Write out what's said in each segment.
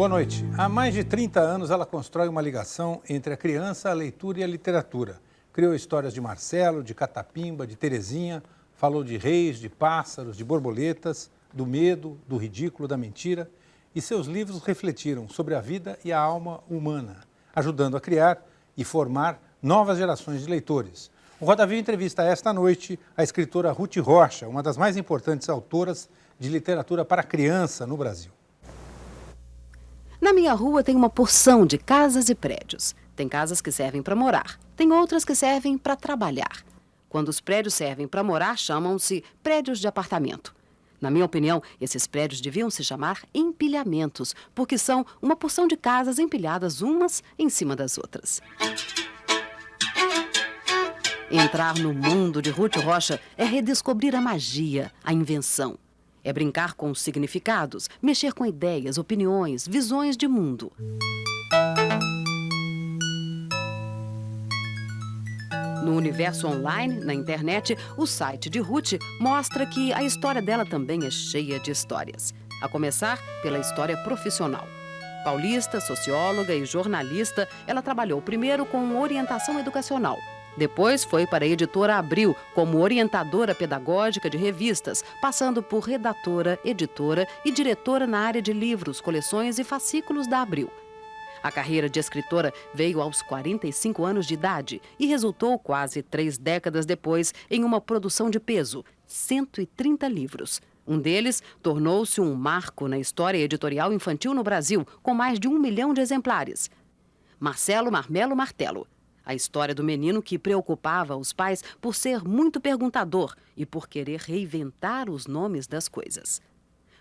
Boa noite. Há mais de 30 anos ela constrói uma ligação entre a criança, a leitura e a literatura. Criou histórias de Marcelo, de Catapimba, de Terezinha, falou de reis, de pássaros, de borboletas, do medo, do ridículo, da mentira. E seus livros refletiram sobre a vida e a alma humana, ajudando a criar e formar novas gerações de leitores. O Roda Viva entrevista esta noite a escritora Ruth Rocha, uma das mais importantes autoras de literatura para criança no Brasil. Na minha rua tem uma porção de casas e prédios. Tem casas que servem para morar, tem outras que servem para trabalhar. Quando os prédios servem para morar, chamam-se prédios de apartamento. Na minha opinião, esses prédios deviam se chamar empilhamentos, porque são uma porção de casas empilhadas umas em cima das outras. Entrar no mundo de Ruth Rocha é redescobrir a magia, a invenção. É brincar com os significados, mexer com ideias, opiniões, visões de mundo. No universo online, na internet, o site de Ruth mostra que a história dela também é cheia de histórias. A começar pela história profissional. Paulista, socióloga e jornalista, ela trabalhou primeiro com orientação educacional. Depois foi para a editora Abril como orientadora pedagógica de revistas, passando por redatora, editora e diretora na área de livros, coleções e fascículos da Abril. A carreira de escritora veio aos 45 anos de idade e resultou quase 3 décadas depois em uma produção de peso, 130 livros. Um deles tornou-se um marco na história editorial infantil no Brasil, com mais de 1 milhão de exemplares. Marcelo Marmelo Martelo. A história do menino que preocupava os pais por ser muito perguntador e por querer reinventar os nomes das coisas.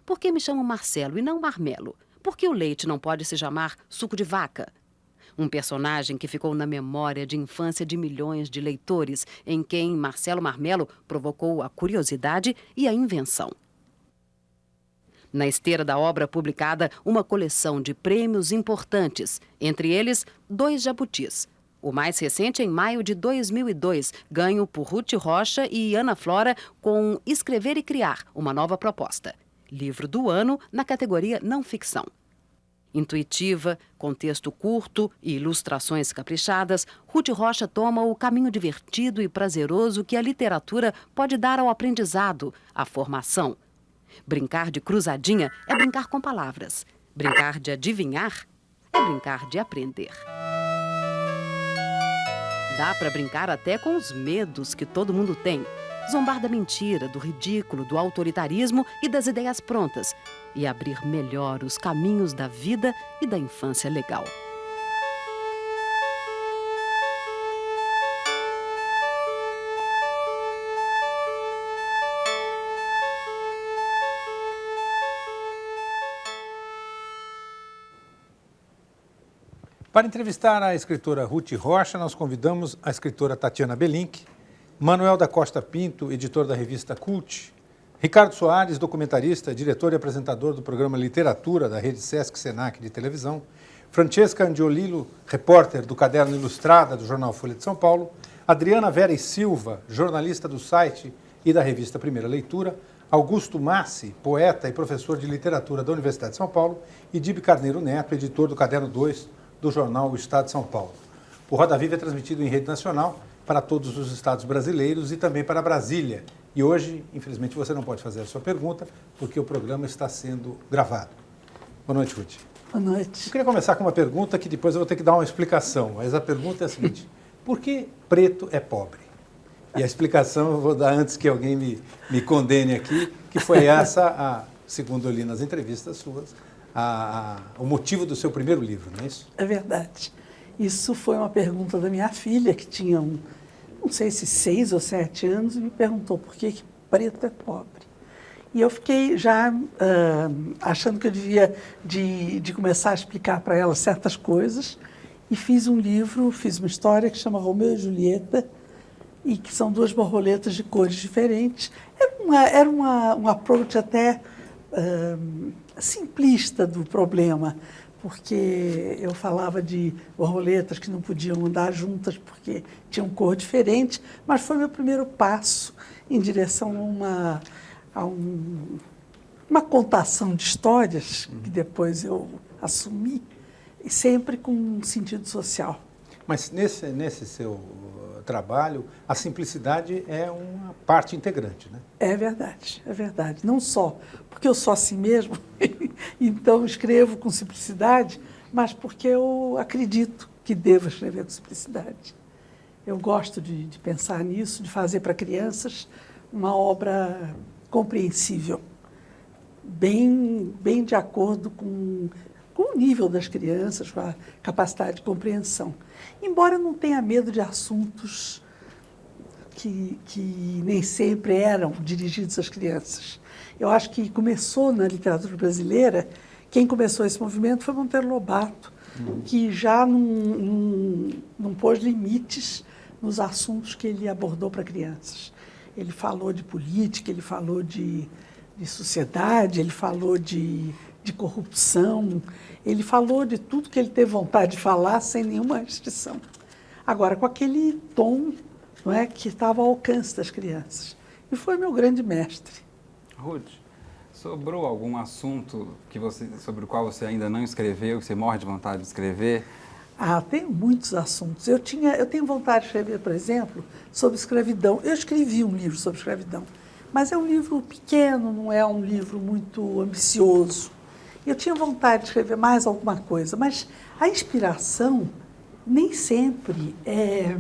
Por que me chamo Marcelo e não Marmelo? Por que o leite não pode se chamar suco de vaca? Um personagem que ficou na memória de infância de milhões de leitores, em quem Marcelo Marmelo provocou a curiosidade e a invenção. Na esteira da obra publicada, uma coleção de prêmios importantes, entre eles 2 jabutis. O mais recente em maio de 2002, ganho por Ruth Rocha e Ana Flora com Escrever e Criar, uma nova proposta. Livro do ano na categoria não ficção. Intuitiva, contexto curto e ilustrações caprichadas, Ruth Rocha toma o caminho divertido e prazeroso que a literatura pode dar ao aprendizado, à formação. Brincar de cruzadinha é brincar com palavras. Brincar de adivinhar é brincar de aprender. Dá para brincar até com os medos que todo mundo tem. Zombar da mentira, do ridículo, do autoritarismo e das ideias prontas. E abrir melhor os caminhos da vida e da infância legal. Para entrevistar a escritora Ruth Rocha, nós convidamos a escritora Tatiana Belink, Manuel da Costa Pinto, editor da revista Cult, Ricardo Soares, documentarista, diretor e apresentador do programa Literatura da rede Sesc Senac de televisão, Francesca Angiolillo, repórter do Caderno Ilustrada do jornal Folha de São Paulo, Adriana Vera e Silva, jornalista do site e da revista Primeira Leitura, Augusto Massi, poeta e professor de literatura da Universidade de São Paulo, e Dib Carneiro Neto, editor do Caderno 2 do jornal O Estado de São Paulo. O Roda Viva é transmitido em rede nacional para todos os estados brasileiros e também para Brasília. E hoje, infelizmente, você não pode fazer a sua pergunta, porque o programa está sendo gravado. Boa noite, Ruth. Boa noite. Eu queria começar com uma pergunta que depois eu vou ter que dar uma explicação, mas a pergunta é a seguinte: por que preto é pobre? E a explicação eu vou dar antes que alguém me condene aqui, que foi essa, segundo eu li nas entrevistas suas, o motivo do seu primeiro livro, não é isso? É verdade. Isso foi uma pergunta da minha filha, que tinha, não sei se 6 ou 7 anos, e me perguntou por que preto é pobre. E eu fiquei já achando que eu devia de começar a explicar para ela certas coisas, e fiz um livro, fiz uma história que chama Romeu e Julieta, e que são 2 borboletas de cores diferentes. Era um approach até simplista do problema, porque eu falava de borboletas que não podiam andar juntas porque tinham cor diferente, mas foi meu primeiro passo em direção a uma contação de histórias, que depois eu assumir, e sempre com um sentido social. Mas nesse seu trabalho, a simplicidade é uma parte integrante, né? É verdade, é verdade. Não só porque eu sou assim mesmo, então escrevo com simplicidade, mas porque eu acredito que devo escrever com simplicidade. Eu gosto de pensar nisso, de fazer para crianças uma obra compreensível, bem de acordo com o nível das crianças, com a capacidade de compreensão. Embora eu não tenha medo de assuntos que nem sempre eram dirigidos às crianças. Eu acho que começou na literatura brasileira, quem começou esse movimento foi Monteiro Lobato, que já não pôs limites nos assuntos que ele abordou para crianças. Ele falou de política, ele falou de sociedade, ele falou de corrupção, ele falou de tudo que ele teve vontade de falar sem nenhuma restrição. Agora, com aquele tom, não é, que estava ao alcance das crianças. E foi meu grande mestre. Ruth, sobrou algum assunto sobre o qual você ainda não escreveu, que você morre de vontade de escrever? Tenho muitos assuntos. Eu tenho vontade de escrever, por exemplo, sobre escravidão. Eu escrevi um livro sobre escravidão, mas é um livro pequeno, não é um livro muito ambicioso. Eu tinha vontade de escrever mais alguma coisa, mas a inspiração nem sempre é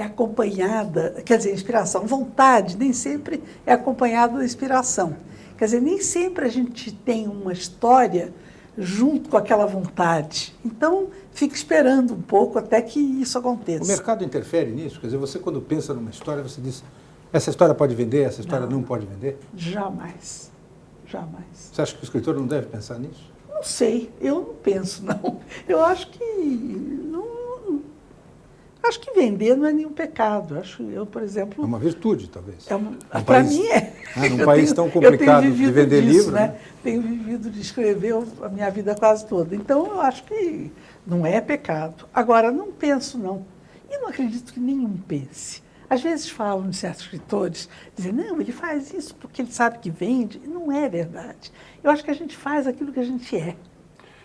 acompanhada, quer dizer, inspiração, vontade nem sempre é acompanhada da inspiração. Quer dizer, nem sempre a gente tem uma história junto com aquela vontade. Então, fica esperando um pouco até que isso aconteça. O mercado interfere nisso? Quer dizer, você quando pensa numa história, você diz, essa história pode vender, essa história não pode vender? Jamais. Jamais. Você acha que o escritor não deve pensar nisso? Não sei, eu não penso, não. Eu acho que acho que vender não é nenhum pecado. Eu, por exemplo... É uma virtude, talvez. Para mim é. Num país tão complicado de vender livro, né? Tenho vivido de escrever a minha vida quase toda. Então, eu acho que não é pecado. Agora, não penso, não. E não acredito que nenhum pense. Às vezes falam de certos escritores, dizem, não, ele faz isso porque ele sabe que vende. Não é verdade. Eu acho que a gente faz aquilo que a gente é.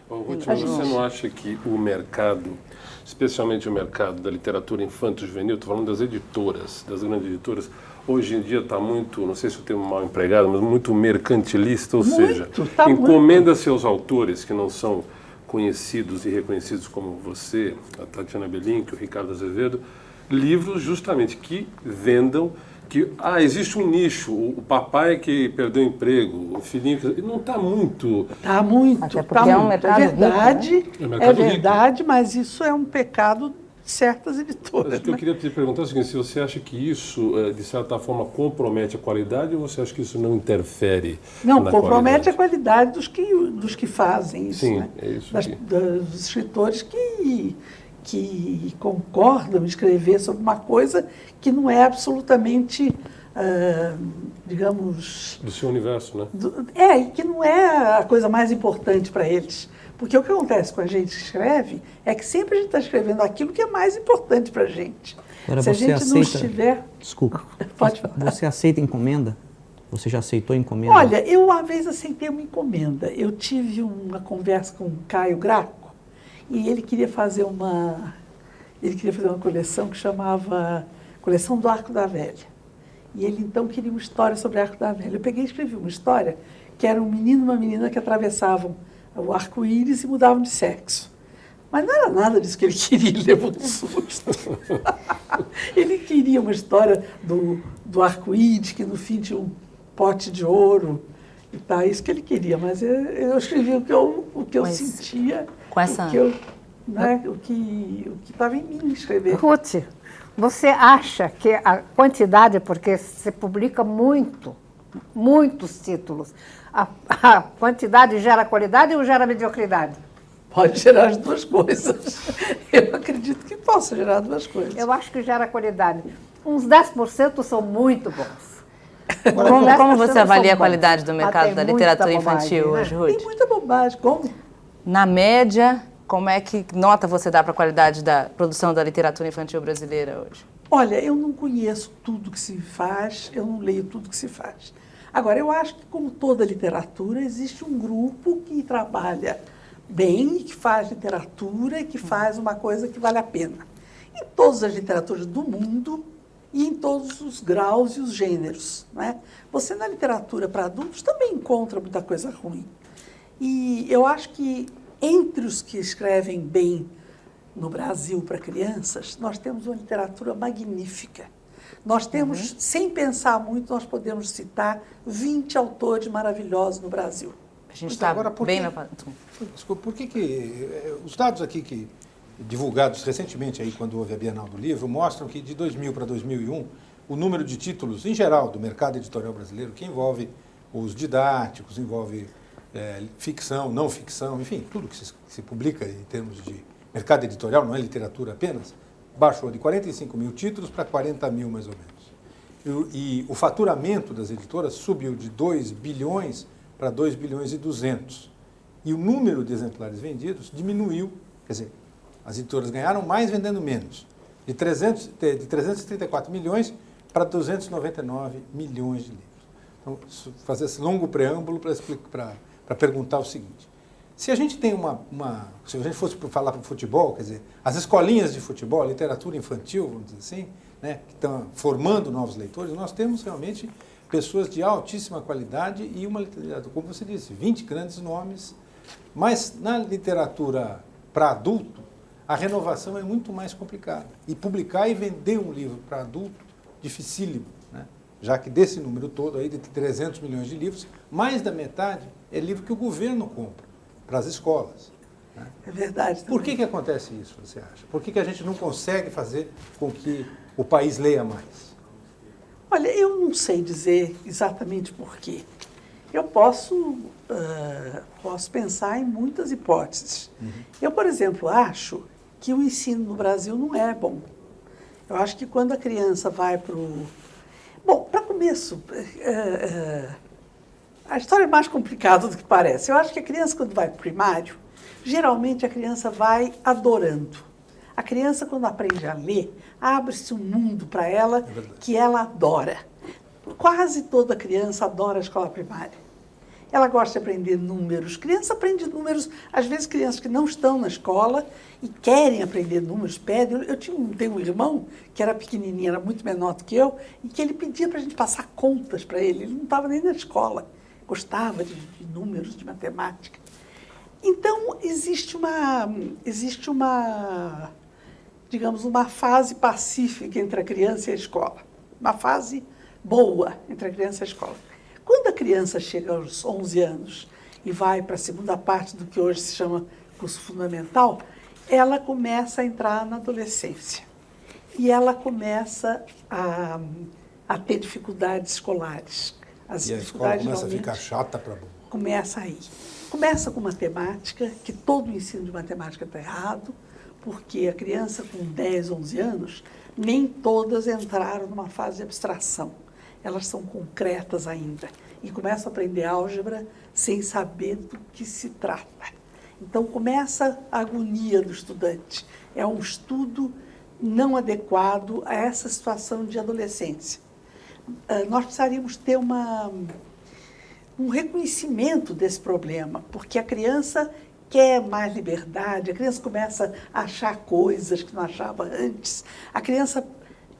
Ruth, mas você não acha que o mercado, especialmente o mercado da literatura infanto-juvenil, estou falando das editoras, das grandes editoras, hoje em dia está muito, não sei se eu tenho mal empregado, mas muito mercantilista, ou seja, encomenda seus autores que não são conhecidos e reconhecidos como você, a Tatiana Belink, o Ricardo Azevedo, livros justamente que vendam, que existe um nicho, o papai que perdeu o emprego, o filhinho que... Não está muito... Está muito, até porque é um mercado verdade, rico, né? É verdade, mas isso é um pecado de certas editoras. Mas o que eu queria te perguntar é o seguinte, se você acha que isso, de certa forma, compromete a qualidade ou você acha que isso não interfere na qualidade? Não, compromete a qualidade dos que fazem isso. Sim, né? É isso. Dos escritores que concordam em escrever sobre uma coisa que não é absolutamente, digamos... Do seu universo, né? E que não é a coisa mais importante para eles. Porque o que acontece com a gente que escreve é que sempre a gente está escrevendo aquilo que é mais importante para a gente. Agora, se a gente aceita... não estiver... Desculpa. Pode falar. Você aceita encomenda? Você já aceitou encomenda? Olha, eu uma vez aceitei uma encomenda. Eu tive uma conversa com o Caio Graco, e ele queria fazer uma coleção que chamava Coleção do Arco da Velha. E ele, então, queria uma história sobre o Arco da Velha. Eu peguei e escrevi uma história que era um menino e uma menina que atravessavam o arco-íris e mudavam de sexo. Mas não era nada disso que ele queria, ele levou um susto. Ele queria uma história do arco-íris, que no fim tinha um pote de ouro. E tá, isso que ele queria, mas eu escrevi o que eu sentia, o que estava em mim escrever. Ruth, você acha que a quantidade, porque você publica muitos títulos, a quantidade gera qualidade ou gera mediocridade? Pode gerar as duas coisas. Eu acredito que possa gerar as duas coisas. Eu acho que gera qualidade. Uns 10% são muito bons. Como você avalia a qualidade do mercado da literatura infantil hoje, Ruth? Tem muita bobagem. Como? Na média, que nota você dá para a qualidade da produção da literatura infantil brasileira hoje? Olha, eu não conheço tudo que se faz, eu não leio tudo que se faz. Agora, eu acho que, como toda literatura, existe um grupo que trabalha bem, e que faz literatura e que faz uma coisa que vale a pena. Em todas as literaturas do mundo e em todos os graus e os gêneros, né? Você, na literatura para adultos, também encontra muita coisa ruim. E eu acho que, entre os que escrevem bem no Brasil para crianças, nós temos uma literatura magnífica. Nós temos, sem pensar muito, nós podemos citar 20 autores maravilhosos no Brasil. A gente está bem na... Desculpa, por que os dados aqui que divulgados recentemente, aí, quando houve a Bienal do Livro, mostram que de 2000 para 2001, o número de títulos, em geral, do mercado editorial brasileiro, que envolve os didáticos, envolve ficção, não ficção, enfim, tudo que se publica em termos de mercado editorial, não é literatura apenas, baixou de 45 mil títulos para 40 mil, mais ou menos. E o faturamento das editoras subiu de 2 bilhões para 2 bilhões e 200. E o número de exemplares vendidos diminuiu, quer dizer, as editoras ganharam mais vendendo menos, de 334 milhões para 299 milhões de livros. Então, fazer esse longo preâmbulo para perguntar o seguinte: se a gente tem se a gente fosse falar para o futebol, quer dizer, as escolinhas de futebol, literatura infantil, vamos dizer assim, né, que estão formando novos leitores, nós temos realmente pessoas de altíssima qualidade e uma literatura, como você disse, 20 grandes nomes, mas na literatura para adulto, a renovação é muito mais complicada. E publicar e vender um livro para adulto, dificílimo, né? Já que desse número todo, aí, de 300 milhões de livros, mais da metade é livro que o governo compra para as escolas. Né? É verdade. Por que acontece isso, você acha? Por que a gente não consegue fazer com que o país leia mais? Olha, eu não sei dizer exatamente por quê. Eu posso pensar em muitas hipóteses. Eu, por exemplo, acho que o ensino no Brasil não é bom. Eu acho que quando a criança vai para o... Bom, para começo, a história é mais complicada do que parece. Eu acho que a criança, quando vai para o primário, geralmente a criança vai adorando. A criança, quando aprende a ler, abre-se um mundo para ela que ela adora. Quase toda criança adora a escola primária. Ela gosta de aprender números. Criança aprende números, às vezes crianças que não estão na escola e querem aprender números, pedem. Eu tenho um irmão que era pequenininho, era muito menor do que eu, e que ele pedia para a gente passar contas para ele. Ele não estava nem na escola, gostava de números, de matemática. Então, existe uma, digamos, uma fase pacífica entre a criança e a escola. Uma fase boa entre a criança e a escola. Quando a criança chega aos 11 anos e vai para a segunda parte do que hoje se chama curso fundamental, ela começa a entrar na adolescência. E ela começa a ter dificuldades escolares. E a escola começa a ficar chata para burro. Começa aí. Começa com matemática, que todo o ensino de matemática está errado, porque a criança com 10, 11 anos, nem todas entraram numa fase de abstração. Elas são concretas ainda e começam a aprender álgebra sem saber do que se trata. Então, começa a agonia do estudante. É um estudo não adequado a essa situação de adolescência. Nós precisaríamos ter um reconhecimento desse problema, porque a criança quer mais liberdade, a criança começa a achar coisas que não achava antes, a criança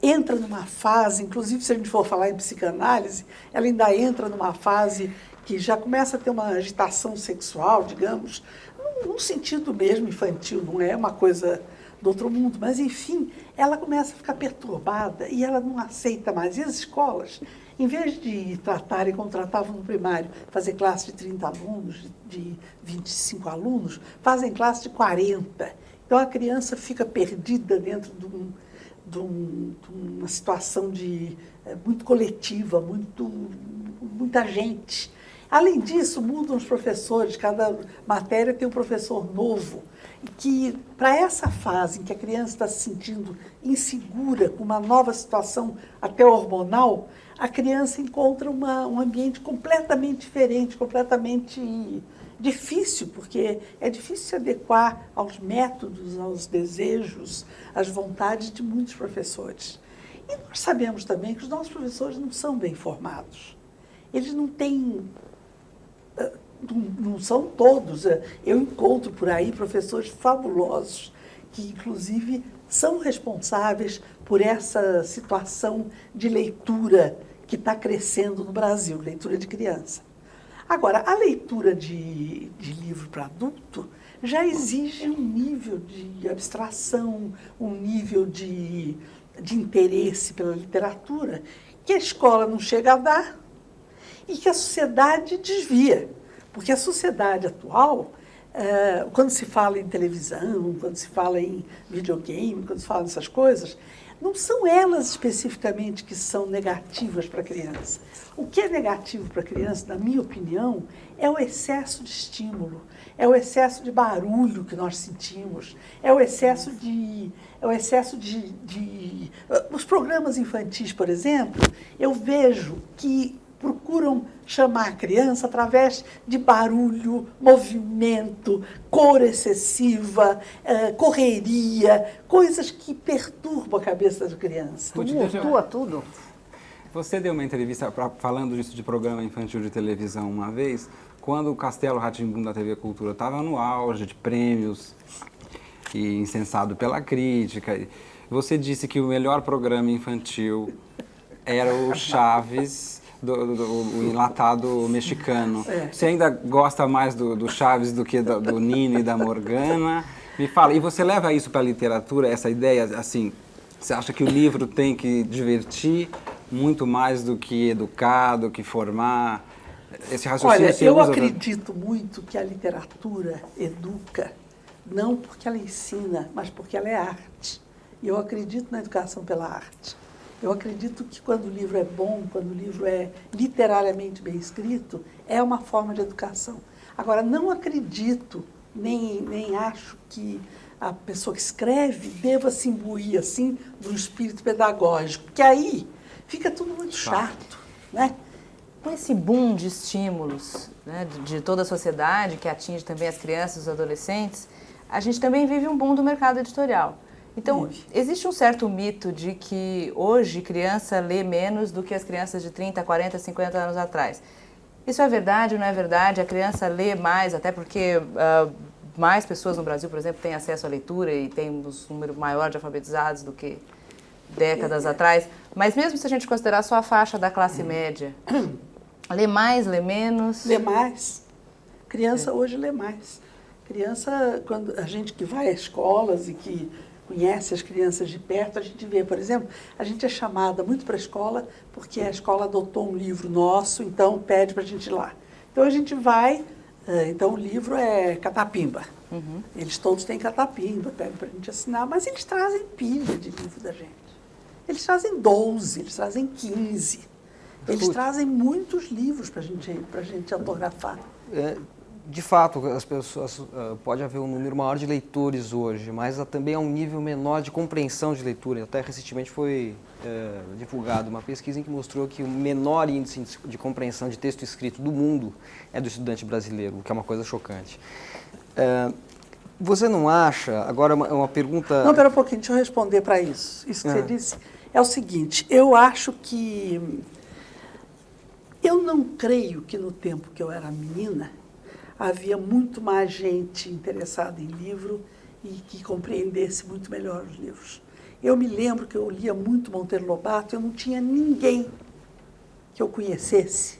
entra numa fase, inclusive se a gente for falar em psicanálise, ela ainda entra numa fase que já começa a ter uma agitação sexual, digamos, num sentido mesmo infantil, não é uma coisa do outro mundo, mas enfim, ela começa a ficar perturbada e ela não aceita mais. E as escolas, em vez de tratarem como tratavam no primário, fazer classe de 30 alunos, de 25 alunos, fazem classe de 40. Então a criança fica perdida dentro de uma situação muito coletiva, muita gente. Além disso, mudam os professores, cada matéria tem um professor novo, que para essa fase em que a criança está se sentindo insegura, com uma nova situação até hormonal, a criança encontra um ambiente completamente diferente, completamente difícil, porque é difícil se adequar aos métodos, aos desejos, às vontades de muitos professores. E nós sabemos também que os nossos professores não são bem formados. Eles não têm não são todos. Eu encontro por aí professores fabulosos que, inclusive, são responsáveis por essa situação de leitura que está crescendo no Brasil, leitura de criança. Agora, a leitura de livro para adulto já exige um nível de abstração, um nível de interesse pela literatura que a escola não chega a dar e que a sociedade desvia. Porque a sociedade atual, quando se fala em televisão, quando se fala em videogame, quando se fala nessas coisas, não são elas especificamente que são negativas para a criança. O que é negativo para a criança, na minha opinião, é o excesso de estímulo, é o excesso de barulho que nós sentimos, é o excesso de... Os programas infantis, por exemplo, eu vejo que procuram chamar a criança através de barulho, movimento, cor excessiva, correria, coisas que perturbam a cabeça da criança. Tumultua tudo. Você deu uma entrevista falando disso de programa infantil de televisão uma vez, quando o Castelo Rá-Tim-Bum da TV Cultura estava no auge de prêmios e incensado pela crítica. Você disse que o melhor programa infantil era o Chaves, o enlatado mexicano. Você ainda gosta mais do Chaves do que do Nino e da Morgana? Me fala, e você leva isso para a literatura, essa ideia, assim, você acha que o livro tem que divertir muito mais do que educar, do que formar? Esse raciocínio Olha, você eu usa acredito muito que a literatura educa, não porque ela ensina, mas porque ela é arte. E eu acredito na educação pela arte. Eu acredito que quando o livro é bom, quando o livro é literariamente bem escrito, é uma forma de educação. Agora, não acredito, nem acho que a pessoa que escreve deva se imbuir assim de um espírito pedagógico, porque aí fica tudo muito chato, né? Com esse boom de estímulos, né, de toda a sociedade, que atinge também as crianças e os adolescentes, a gente também vive um boom do mercado editorial. Então, existe um certo mito de que hoje criança lê menos do que as crianças de 30, 40, 50 anos atrás. Isso é verdade ou não é verdade? A criança lê mais, até porque mais pessoas no Brasil, por exemplo, têm acesso à leitura e tem um número maior de alfabetizados do que décadas atrás. Mas mesmo se a gente considerar só a faixa da classe média, lê mais, lê menos? Lê mais. Criança hoje lê mais. Criança, quando a gente que vai a escolas e que conhece as crianças de perto, a gente vê, por exemplo, a gente é chamada muito para a escola porque a escola adotou um livro nosso, então pede para a gente ir lá. Então a gente vai, então o livro é catapimba. Eles todos têm catapimba, pedem para a gente assinar, mas eles trazem pilha de livro da gente. Eles trazem 12, eles trazem 15. Eles trazem muitos livros para a gente autografar. De fato, as pessoas pode haver um número maior de leitores hoje, mas também há um nível menor de compreensão de leitura. Até recentemente foi divulgada uma pesquisa em que mostrou que o menor índice de compreensão de texto escrito do mundo é do estudante brasileiro, o que é uma coisa chocante. Você não acha, agora é uma pergunta... Não, espera um pouquinho, deixa eu responder para isso. Isso que você disse é o seguinte, eu acho que... Eu não creio que no tempo que eu era menina, havia muito mais gente interessada em livro e que compreendesse muito melhor os livros. Eu me lembro que eu lia muito Monteiro Lobato, eu não tinha ninguém que eu conhecesse,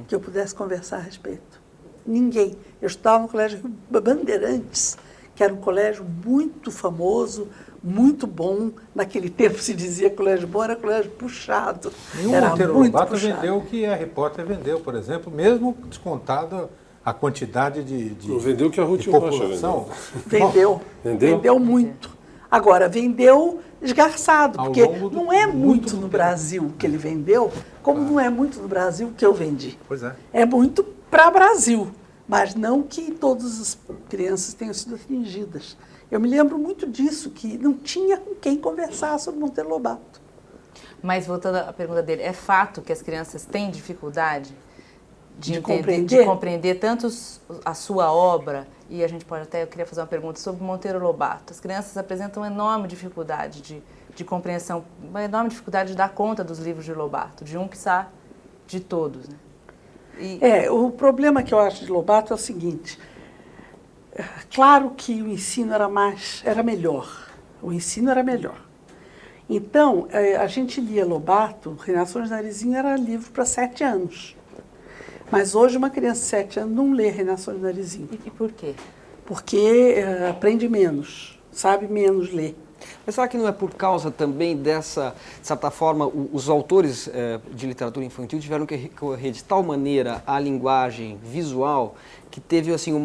que eu pudesse conversar a respeito. Ninguém. Eu estudava no Colégio Bandeirantes, que era um colégio muito famoso, muito bom. Naquele tempo se dizia colégio bom, era colégio puxado. E o Monteiro Lobato vendeu o que Harry Potter vendeu, por exemplo, mesmo descontado a quantidade de não vendeu que a Ruth população. Vendeu. Vendeu muito. Agora, vendeu esgarçado, porque não é muito no Brasil que ele vendeu, como não é muito no Brasil que eu vendi. Pois é. É muito para Brasil, mas não que todas as crianças tenham sido atingidas. Eu me lembro muito disso, que não tinha com quem conversar sobre Monteiro Lobato. Mas, voltando à pergunta dele, é fato que as crianças têm dificuldade de compreender tanto a sua obra, e a gente pode até, eu queria fazer uma pergunta sobre Monteiro Lobato. As crianças apresentam uma enorme dificuldade de compreensão, uma enorme dificuldade de dar conta dos livros de Lobato, de um, quiçá, de todos, né? O problema que eu acho de Lobato é o seguinte, claro que o ensino era melhor, o ensino era melhor. Então, a gente lia Lobato, Reinações de Narizinho era livro para 7 anos. Mas hoje uma criança de 7 anos não lê Reinações de Narizinho. E por quê? Porque aprende menos, sabe menos ler. Mas será que não é por causa também dessa, de certa forma, os autores de literatura infantil tiveram que recorrer de tal maneira à linguagem visual que teve assim um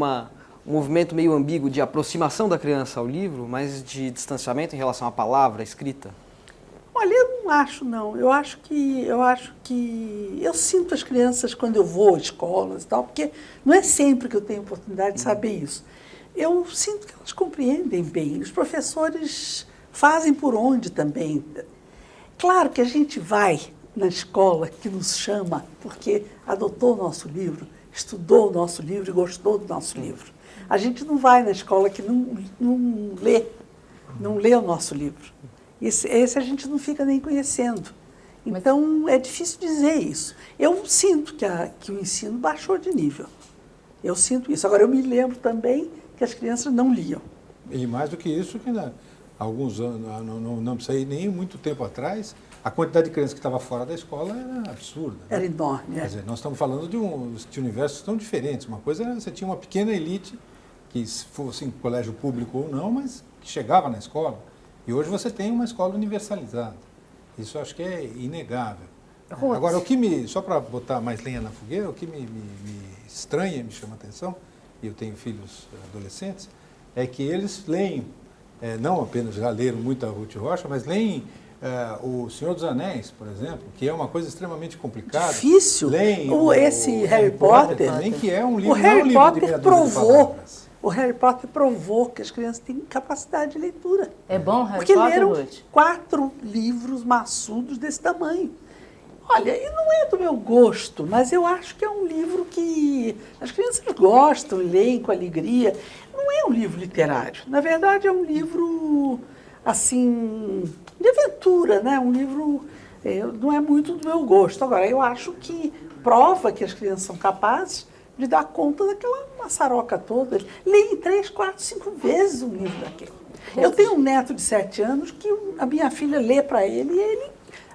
movimento meio ambíguo de aproximação da criança ao livro, mas de distanciamento em relação à palavra escrita? Olha, eu não acho, não. Eu sinto as crianças quando eu vou a escolas e tal, porque não é sempre que eu tenho oportunidade de saber isso. Eu sinto que elas compreendem bem. Os professores fazem por onde também. Claro que a gente vai na escola que nos chama porque adotou o nosso livro, estudou o nosso livro e gostou do nosso livro. A gente não vai na escola que não lê o nosso livro. Esse a gente não fica nem conhecendo. Então, é difícil dizer isso. Eu sinto que o ensino baixou de nível. Eu sinto isso. Agora, eu me lembro também que as crianças não liam. E mais do que isso, que alguns anos, não sei, nem muito tempo atrás, a quantidade de crianças que estava fora da escola era absurda. Né? Era enorme. Quer dizer, nós estamos falando de universos tão diferentes. Uma coisa era você tinha uma pequena elite, que fosse em colégio público ou não, mas que chegava na escola. E hoje você tem uma escola universalizada. Isso eu acho que é inegável. Agora, só para botar mais lenha na fogueira, o que me estranha, me chama a atenção, e eu tenho filhos adolescentes, é que eles leem, não apenas já leram muito a Ruth Rocha, mas leem O Senhor dos Anéis, por exemplo, que é uma coisa extremamente complicada. Difícil. Leem esse Harry Potter também, que é um livro, o Harry não é um livro de Potter meia dúzia de palavras. O Harry Potter provou que as crianças têm capacidade de leitura. É bom Harry Porque Potter, leram Ruth? 4 livros maçudos desse tamanho. Olha, e não é do meu gosto, mas eu acho que é um livro que as crianças gostam, leem com alegria. Não é um livro literário. Na verdade, é um livro, assim, de aventura, né? Um livro não é muito do meu gosto. Agora, eu acho que prova que as crianças são capazes de dar conta daquela maçaroca toda. Leem 3, 4, 5 vezes um livro daquele. Eu tenho um neto de 7 anos que a minha filha lê para ele e ele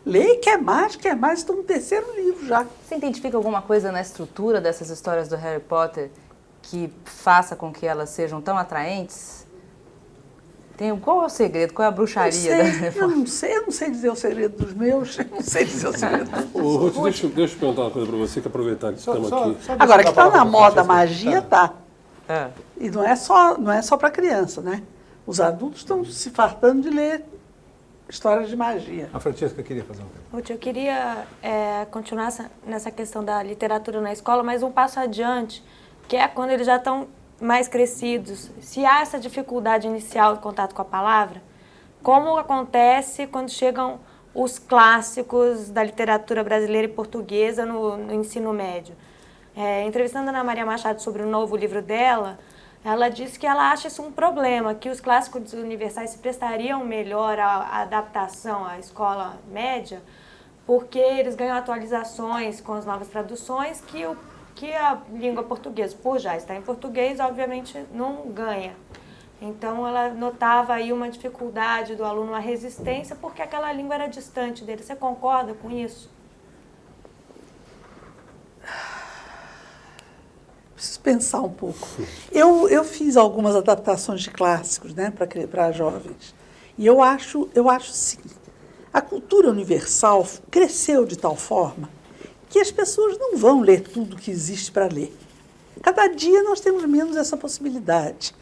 lê e quer mais, estou no 3º livro já. Você identifica alguma coisa na estrutura dessas histórias do Harry Potter que faça com que elas sejam tão atraentes? Qual é o segredo? Qual é a bruxaria? Eu não sei dizer o segredo dos meus, eu não sei dizer o segredo dos meus. Ruth, deixa eu perguntar uma coisa para você, que aproveitar que estamos aqui. Agora, que está na moda magia, tá. É. E não é só para criança, né? Os adultos estão se fartando de ler histórias de magia. A Francesca queria fazer uma pergunta. Ruth, eu queria continuar nessa questão da literatura na escola, mas um passo adiante, que é quando eles já estão mais crescidos. Se há essa dificuldade inicial de contato com a palavra, como acontece quando chegam os clássicos da literatura brasileira e portuguesa no ensino médio? Entrevistando a Ana Maria Machado sobre o novo livro dela, ela disse que ela acha isso um problema, que os clássicos universais se prestariam melhor à adaptação à escola média, porque eles ganham atualizações com as novas traduções que a língua portuguesa, por já estar em português, obviamente não ganha. Então, ela notava aí uma dificuldade do aluno, uma resistência, porque aquela língua era distante dele. Você concorda com isso? Preciso pensar um pouco. Eu fiz algumas adaptações de clássicos, né, para jovens. E eu acho sim. A cultura universal cresceu de tal forma que as pessoas não vão ler tudo que existe para ler. Cada dia nós temos menos essa possibilidade.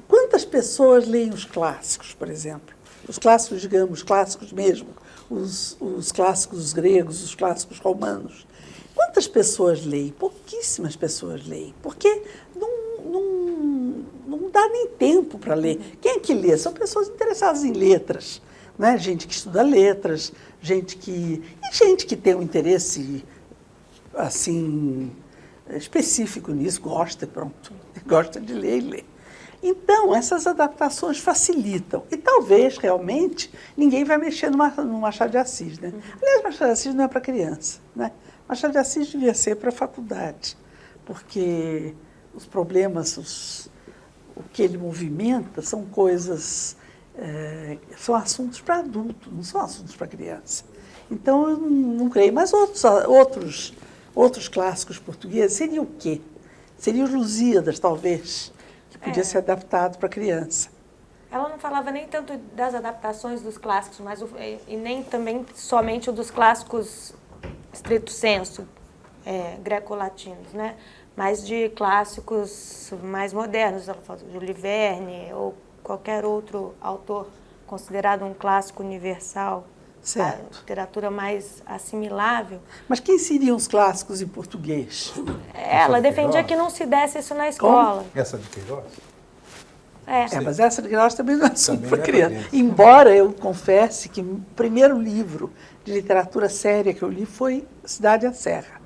Quantas pessoas leem os clássicos, por exemplo? Os clássicos, digamos, clássicos mesmo, os clássicos gregos, os clássicos romanos. Quantas pessoas leem? Pouquíssimas pessoas leem, porque não dá nem tempo para ler. Quem é que lê? São pessoas interessadas em letras, né? Gente que estuda letras, gente que tem um interesse assim específico nisso, gosta de ler e ler. Então, essas adaptações facilitam. E talvez, realmente, ninguém vai mexer no Machado de Assis, né? Aliás, Machado de Assis não é para criança, né? Machado de Assis devia ser para a faculdade, porque os problemas, o que ele movimenta são coisas, são assuntos para adulto, não são assuntos para criança. Então, eu não creio. Mas outros clássicos portugueses, seria o quê? Seria os Lusíadas, talvez, que podia ser adaptado para criança. Ela não falava nem tanto das adaptações dos clássicos, mas e nem também somente dos clássicos estrito sensu, greco-latinos, né? Mas de clássicos mais modernos, ela fala de Júlio Verne ou qualquer outro autor considerado um clássico universal, Certo. a literatura mais assimilável. Mas quem seriam os clássicos em português? Ela defendia que não se desse isso na escola. Essa de Queiroz? Mas essa de Queiroz também não é assunto Também para não é criança. pra criança. Embora eu confesse que o primeiro livro de literatura séria que eu li foi Cidade à Serra.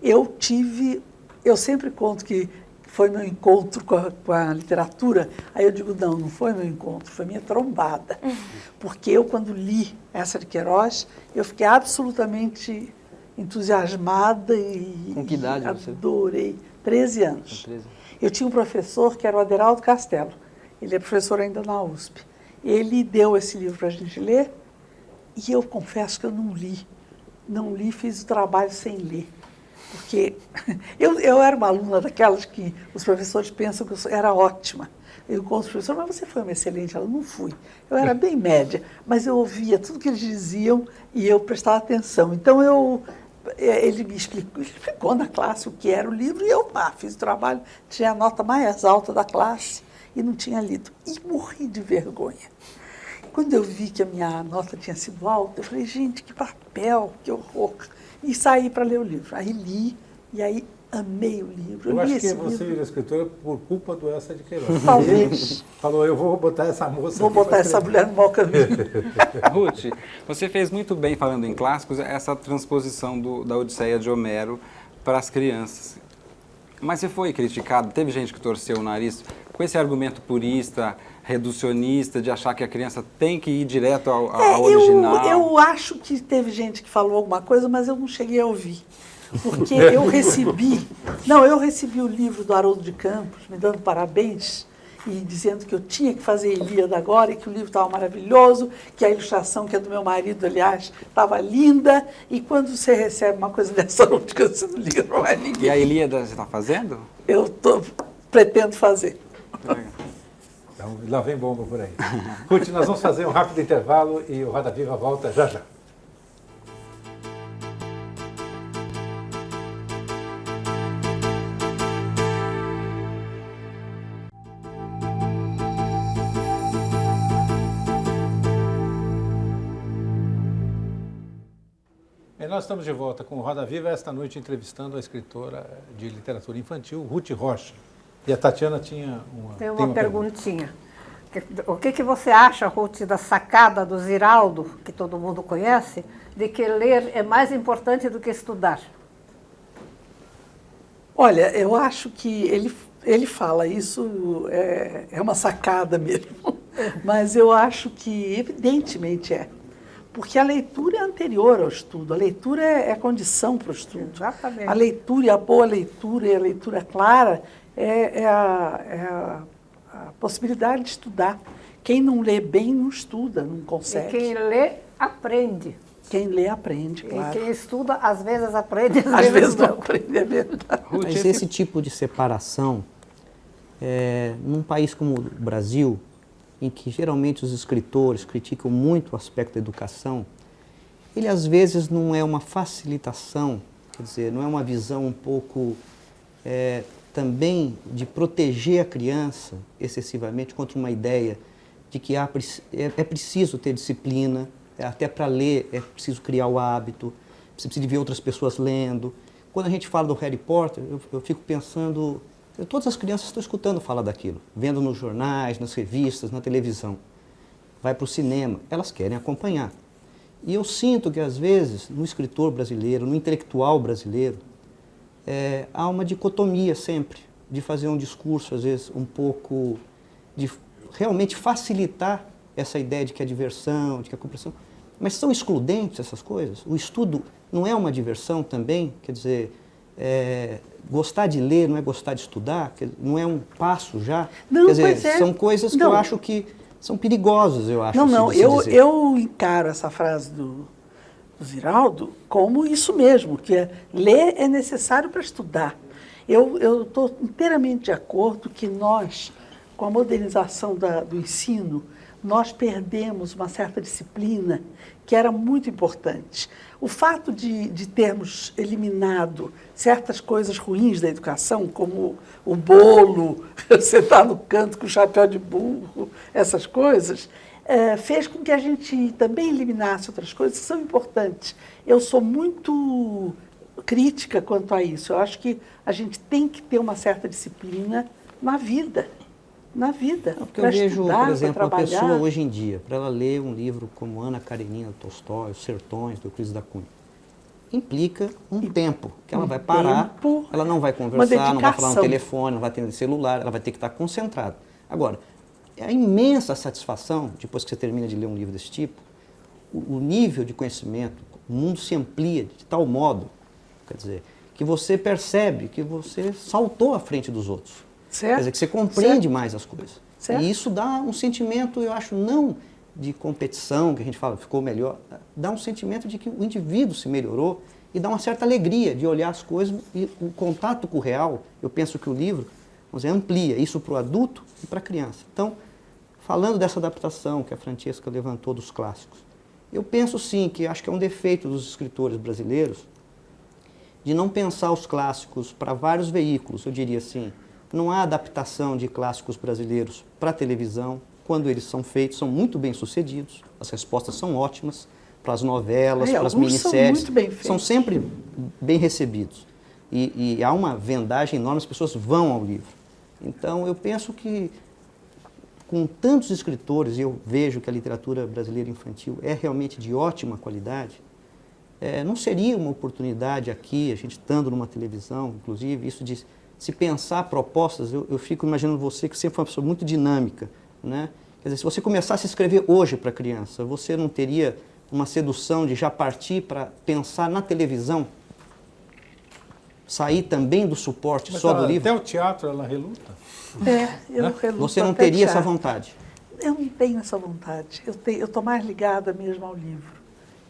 Eu sempre conto que foi meu encontro com a literatura, aí eu digo, não foi meu encontro, foi minha trombada. Porque eu, quando li essa de Queiroz, eu fiquei absolutamente entusiasmada e Com que idade você? adorei. 13 anos. 13. Eu tinha um professor que era o Aderaldo Castelo, ele é professor ainda na USP. Ele deu esse livro para a gente ler e eu confesso que eu não li, fiz o trabalho sem ler. Porque eu era uma aluna daquelas que os professores pensam que eu era ótima. Eu encontro o professor, mas você foi uma excelente aluna. Não fui. Eu era bem média, mas eu ouvia tudo que eles diziam e eu prestava atenção. Então, ele me explicou na classe o que era o livro e eu fiz o trabalho, tinha a nota mais alta da classe e não tinha lido. E morri de vergonha. Quando eu vi que a minha nota tinha sido alta, eu falei, gente, que papel, que horror. E saí para ler o livro. Aí li, e aí amei o livro. Eu li acho que esse você livro. virou escritora por culpa do Essa de Queiroz. Talvez. Falou, eu vou botar essa moça Vou aqui pra botar essa escrever. mulher no mau caminho. Ruth, você fez muito bem, falando em clássicos, essa transposição da Odisseia de Homero para as crianças. Mas você foi criticado, teve gente que torceu o nariz com esse argumento purista, reducionista, de achar que a criança tem que ir direto ao original. Eu acho que teve gente que falou alguma coisa, mas eu não cheguei a ouvir. Porque eu recebi o livro do Haroldo de Campos, me dando parabéns, e dizendo que eu tinha que fazer Ilíada agora, e que o livro estava maravilhoso, que a ilustração, que é do meu marido, aliás, estava linda, e quando você recebe uma coisa dessa, você não liga para mais ninguém. E a Ilíada você está fazendo? Eu pretendo fazer. Então, lá vem bomba por aí. Ruth, nós vamos fazer um rápido intervalo e o Roda Viva volta já já. E nós estamos de volta com o Roda Viva, esta noite entrevistando a escritora de literatura infantil, Ruth Rocha. E a Tatiana tem uma perguntinha. O que você acha, Ruth, da sacada do Ziraldo, que todo mundo conhece, de que ler é mais importante do que estudar? Olha, eu acho que ele fala isso, é uma sacada mesmo, mas eu acho que evidentemente é. Porque a leitura é anterior ao estudo, a leitura é condição para o estudo. Exatamente. A leitura, e a boa leitura e a leitura clara é a possibilidade de estudar. Quem não lê bem não estuda, não consegue. E quem lê, aprende. Quem lê, aprende, claro. E quem estuda, às vezes aprende, Às vezes não aprende, é verdade. Mas esse tipo de separação, num país como o Brasil, em que geralmente os escritores criticam muito o aspecto da educação, ele às vezes não é uma facilitação, quer dizer, não é uma visão um pouco também de proteger a criança excessivamente contra uma ideia de que é preciso ter disciplina, até para ler é preciso criar o hábito, você precisa ver outras pessoas lendo. Quando a gente fala do Harry Potter, eu fico pensando, todas as crianças estão escutando falar daquilo, vendo nos jornais, nas revistas, na televisão. Vai para o cinema, elas querem acompanhar. E eu sinto que, às vezes, no escritor brasileiro, no intelectual brasileiro, há uma dicotomia sempre, de fazer um discurso, às vezes, um pouco, de realmente facilitar essa ideia de que a diversão, de que a compreensão, Mas são excludentes essas coisas? O estudo não é uma diversão também? Quer dizer, gostar de ler não é gostar de estudar? Não é um passo já? Não, quer dizer, pois é. São coisas que Não. eu acho que são perigosas, eu acho. Não, se dizer. eu encaro essa frase do Ziraldo como isso mesmo, que ler é necessário para estudar. Eu estou inteiramente de acordo que nós, com a modernização do ensino, nós perdemos uma certa disciplina que era muito importante. O fato de termos eliminado certas coisas ruins da educação, como o bolo, sentar no canto com o chapéu de burro, essas coisas, fez com que a gente também eliminasse outras coisas que são importantes. Eu sou muito crítica quanto a isso. Eu acho que a gente tem que ter uma certa disciplina na vida. Na vida. Porque eu vejo, por exemplo, uma pessoa hoje em dia, para ela ler um livro como Ana Karenina Tolstói, Os Sertões, do Euclides da Cunha, implica um tempo, que ela vai parar, ela não vai conversar, não vai falar no telefone, não vai ter celular, ela vai ter que estar concentrada. Agora, é a imensa satisfação, depois que você termina de ler um livro desse tipo, o nível de conhecimento, o mundo se amplia de tal modo, quer dizer, que você percebe que você saltou à frente dos outros. Certo. Quer dizer, que você compreende mais as coisas. Certo. E isso dá um sentimento, eu acho, não de competição, que a gente fala, ficou melhor, dá um sentimento de que o indivíduo se melhorou e dá uma certa alegria de olhar as coisas e o contato com o real, eu penso que o livro, vamos dizer, amplia isso para o adulto e para a criança. Então, falando dessa adaptação que a Francesca levantou dos clássicos, eu penso sim que acho que é um defeito dos escritores brasileiros de não pensar os clássicos para vários veículos, eu diria assim. Não há adaptação de clássicos brasileiros para a televisão. Quando eles são feitos, são muito bem sucedidos. As respostas são ótimas para as novelas, para as minisséries. São sempre bem recebidos. E há uma vendagem enorme, as pessoas vão ao livro. Então, eu penso que, com tantos escritores, e eu vejo que a literatura brasileira infantil é realmente de ótima qualidade, não seria uma oportunidade aqui, a gente estando numa televisão, inclusive, isso de se pensar propostas, eu fico imaginando você que sempre foi uma pessoa muito dinâmica, né? Quer dizer, se você começasse a escrever hoje para a criança, você não teria uma sedução de já partir para pensar na televisão? Sair também do suporte só do livro? Até o teatro ela reluta. Eu reluto. Você não teria essa vontade? Eu não tenho essa vontade. Eu estou mais ligada mesmo ao livro.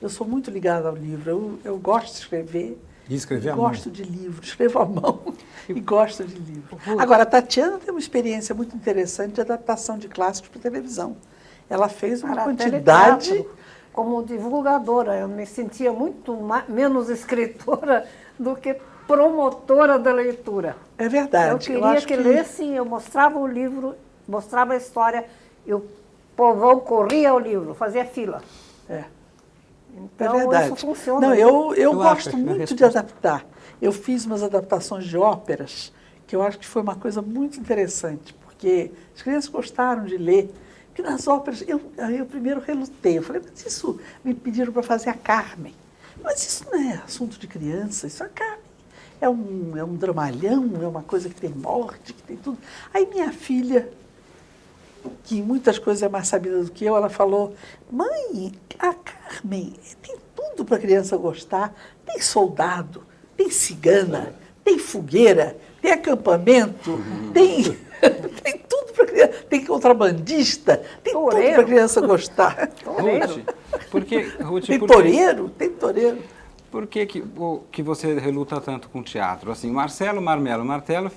Eu sou muito ligada ao livro. Eu gosto de escrever. E escrever à mão? Gosto de livro, escrevo à mão e gosto de livro. Agora, a Tatiana tem uma experiência muito interessante de adaptação de clássicos para televisão. Ela fez uma quantidade... Teatro, como divulgadora, eu me sentia muito menos escritora do que promotora da leitura. É verdade. Eu queria que lessem, eu mostrava o livro, mostrava a história, e o povão corria ao livro, fazia fila. Então, é verdade. isso funciona. Não, eu gosto muito de adaptar. Eu fiz umas adaptações de óperas, que eu acho que foi uma coisa muito interessante, porque as crianças gostaram de ler. Porque nas óperas, eu primeiro relutei. Eu falei, mas isso me pediram para fazer a Carmen. Mas isso não é assunto de criança, isso é a Carmen. É um dramalhão, é uma coisa que tem morte, que tem tudo. Aí minha filha, que em muitas coisas é mais sabida do que eu, ela falou, mãe, a Carmen tem tudo para a criança gostar. Tem soldado, tem cigana, tem fogueira, tem acampamento, tem tudo para criança, tem contrabandista, tem tudo para a criança gostar. Ruth, tem toureiro, tem toureiro. Por que você reluta tanto com o teatro? Assim, Marcelo Martello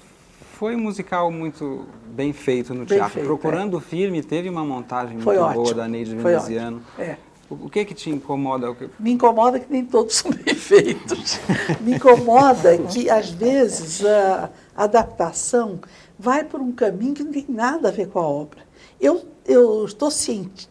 foi um musical muito bem feito no teatro. Procurando o filme, teve uma montagem muito boa da Neide Veneziano. O que te incomoda? Me incomoda que nem todos são bem feitos. Me incomoda que, às vezes, a adaptação vai por um caminho que não tem nada a ver com a obra. Eu estou ciente,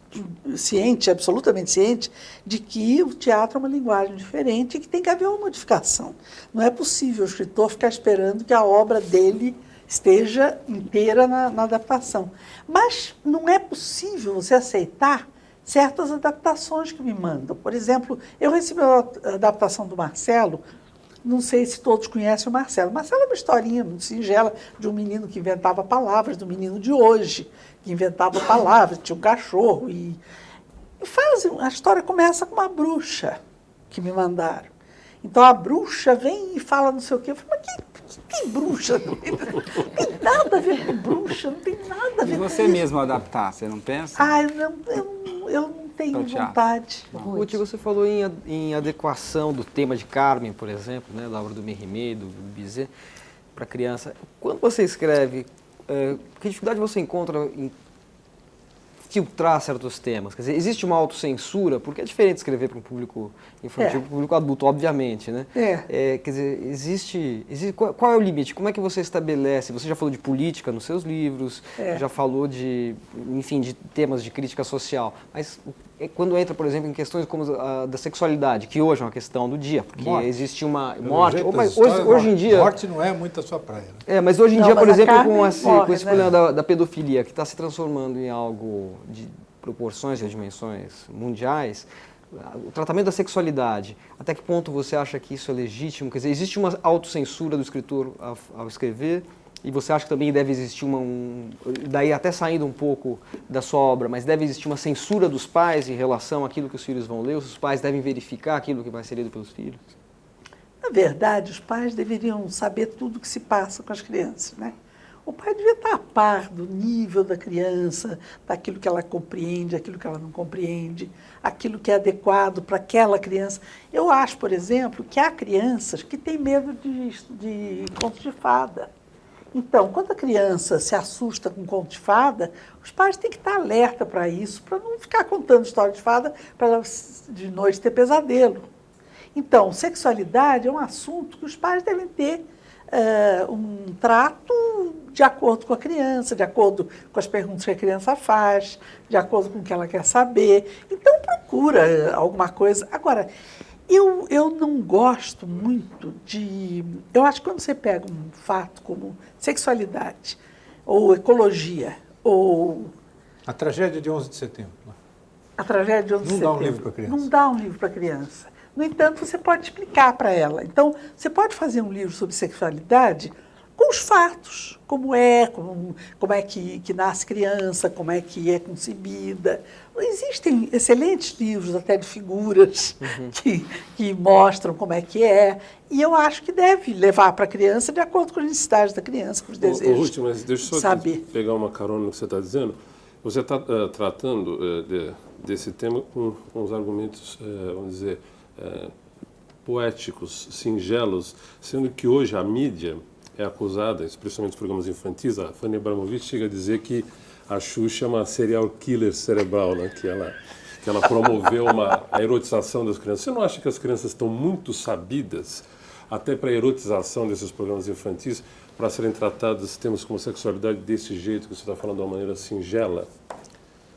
absolutamente ciente, de que o teatro é uma linguagem diferente e que tem que haver uma modificação. Não é possível o escritor ficar esperando que a obra dele esteja inteira na adaptação. Mas não é possível você aceitar certas adaptações que me mandam. Por exemplo, eu recebi a adaptação do Marcelo, não sei se todos conhecem o Marcelo. Marcelo é uma historinha muito singela de um menino que inventava palavras, do menino de hoje, que inventava palavras, tinha um cachorro. A história começa com uma bruxa que me mandaram. Então a bruxa vem e fala não sei o quê. Eu falei, mas que bruxa? Não tem nada a ver com bruxa, não tem nada a ver E com você isso. mesmo adaptar, você não pensa? Ah, eu não tenho vontade. Ruth, você falou em adequação do tema de Carmen, por exemplo, né, da obra do Mérimée, do Bizet, para criança. Quando você escreve, que dificuldade você encontra em filtrar certos temas? Quer dizer, existe uma autocensura? Porque é diferente escrever para um público infantil, para um público adulto, obviamente, né? Quer dizer, existe qual é o limite? Como é que você estabelece? Você já falou de política nos seus livros, já falou de temas de crítica social, mas quando entra, por exemplo, em questões como a da sexualidade, que hoje é uma questão do dia, porque existe uma morte, mas hoje em dia... Morte não é muito a sua praia. Né? Mas hoje em dia, por exemplo, com esse morre, problema da pedofilia, que está se transformando em algo de proporções e dimensões mundiais, o tratamento da sexualidade, até que ponto você acha que isso é legítimo? Quer dizer, existe uma autocensura do escritor ao escrever? E você acha que também deve existir daí até saindo um pouco da sua obra, mas deve existir uma censura dos pais em relação àquilo que os filhos vão ler? Os pais devem verificar aquilo que vai ser lido pelos filhos? Na verdade, os pais deveriam saber tudo o que se passa com as crianças, né? O pai devia estar a par do nível da criança, daquilo que ela compreende, aquilo que ela não compreende, aquilo que é adequado para aquela criança. Eu acho, por exemplo, que há crianças que têm medo de contos de fada. Então, quando a criança se assusta com conto de fada, os pais têm que estar alerta para isso, para não ficar contando história de fada, para ela de noite ter pesadelo. Então, sexualidade é um assunto que os pais devem ter um trato de acordo com a criança, de acordo com as perguntas que a criança faz, de acordo com o que ela quer saber. Então, procura alguma coisa. Agora, eu não gosto muito de... Eu acho que quando você pega um fato como sexualidade, ou ecologia, ou... A tragédia de 11 de setembro. A tragédia de 11 de setembro. Não dá um livro para criança. Não dá um livro para criança. No entanto, você pode explicar para ela. Então, você pode fazer um livro sobre sexualidade com os fatos, como é que nasce criança, como é que é concebida. Existem excelentes livros, até de figuras, que mostram como é que é. E eu acho que deve levar para a criança de acordo com as necessidades da criança, com os desejos. Ruth, mas deixa eu só pegar uma carona no que você está dizendo. Você está tratando desse tema com uns argumentos, vamos dizer, poéticos, singelos, sendo que hoje a mídia é acusada, especialmente os programas infantis, a Fanny Abramovich chega a dizer que a Xuxa é uma serial killer cerebral, né? que ela promoveu a erotização das crianças. Você não acha que as crianças estão muito sabidas, até para a erotização desses programas infantis, para serem tratados temas como sexualidade desse jeito que você está falando de uma maneira singela?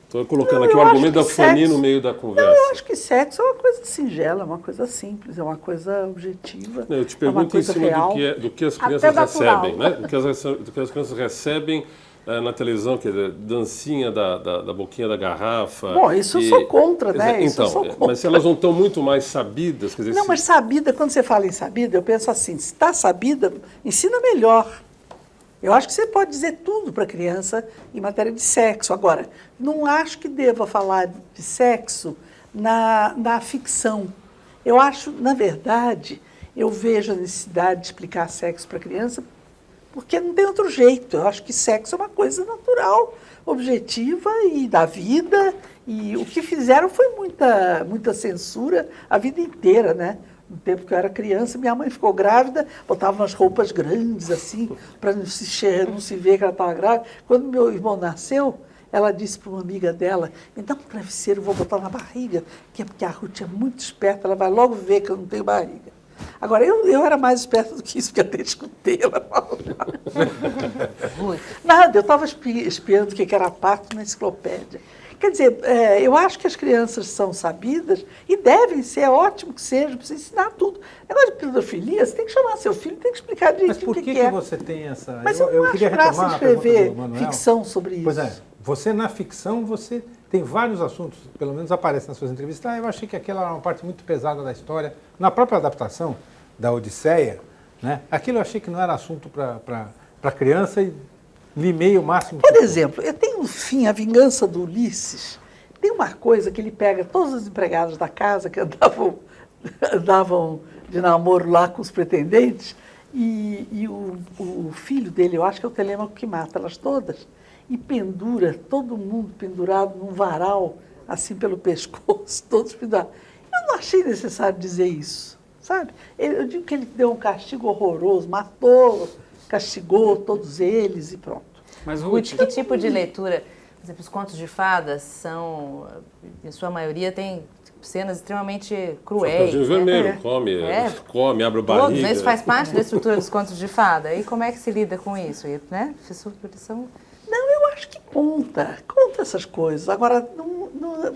Estou colocando aqui o argumento da Fanny no meio da conversa. Não, eu acho que sexo é uma coisa singela, é uma coisa simples, é uma coisa objetiva. Eu te pergunto em cima do que as crianças recebem, né? Do que as crianças recebem na televisão, que é dancinha da boquinha da garrafa. Bom, isso eu sou contra, né? Então, mas se elas não estão muito mais sabidas... Quer dizer, não, mas sabida, quando você fala em sabida, eu penso assim, se está sabida, ensina melhor. Eu acho que você pode dizer tudo para a criança em matéria de sexo. Agora, não acho que deva falar de sexo na ficção. Eu acho, na verdade, eu vejo a necessidade de explicar sexo para a criança porque não tem outro jeito. Eu acho que sexo é uma coisa natural, objetiva e da vida. E o que fizeram foi muita censura a vida inteira, né? No tempo que eu era criança, minha mãe ficou grávida, botava umas roupas grandes, assim, para não se ver que ela estava grávida. Quando meu irmão nasceu, ela disse para uma amiga dela, me dá um travesseiro, vou botar na barriga, que é porque a Ruth é muito esperta, ela vai logo ver que eu não tenho barriga. Agora, eu era mais esperta do que isso, porque eu até escutei ela falar. Nada, eu estava espiando o que era parto na enciclopédia. Quer dizer, eu acho que as crianças são sabidas e devem ser, é ótimo que seja, precisa ensinar tudo. Negócio de pedofilia, você tem que chamar seu filho, tem que explicar direitinho o que é. Mas por que você tem essa... Mas eu não acho graça escrever ficção sobre isso. Pois é, você na ficção, você tem vários assuntos, pelo menos aparecem nas suas entrevistas. Eu achei que aquela era uma parte muito pesada da história. Na própria adaptação da Odisseia, né, aquilo eu achei que não era assunto para criança e limei o máximo. Por exemplo, eu tenho um fim, A Vingança do Ulisses, Tem uma coisa que ele pega todos os empregados da casa que andavam de namoro lá com os pretendentes, e o filho dele, eu acho que é o Telêmaco que mata elas todas, e pendura, todo mundo pendurado num varal, assim pelo pescoço, todos pendurados. Eu não achei necessário dizer isso, sabe? Eu digo que ele deu um castigo horroroso, matou, castigou todos eles e pronto. Mas, Ruth, que tipo de leitura? Por exemplo, os contos de fadas são, em sua maioria, tem cenas extremamente cruéis. Chapeuzinho vermelho, come, abre o barriga. Todos, né? Isso faz parte da estrutura dos contos de fada. E como é que se lida com isso? E, né? Não, eu acho que conta essas coisas. Agora,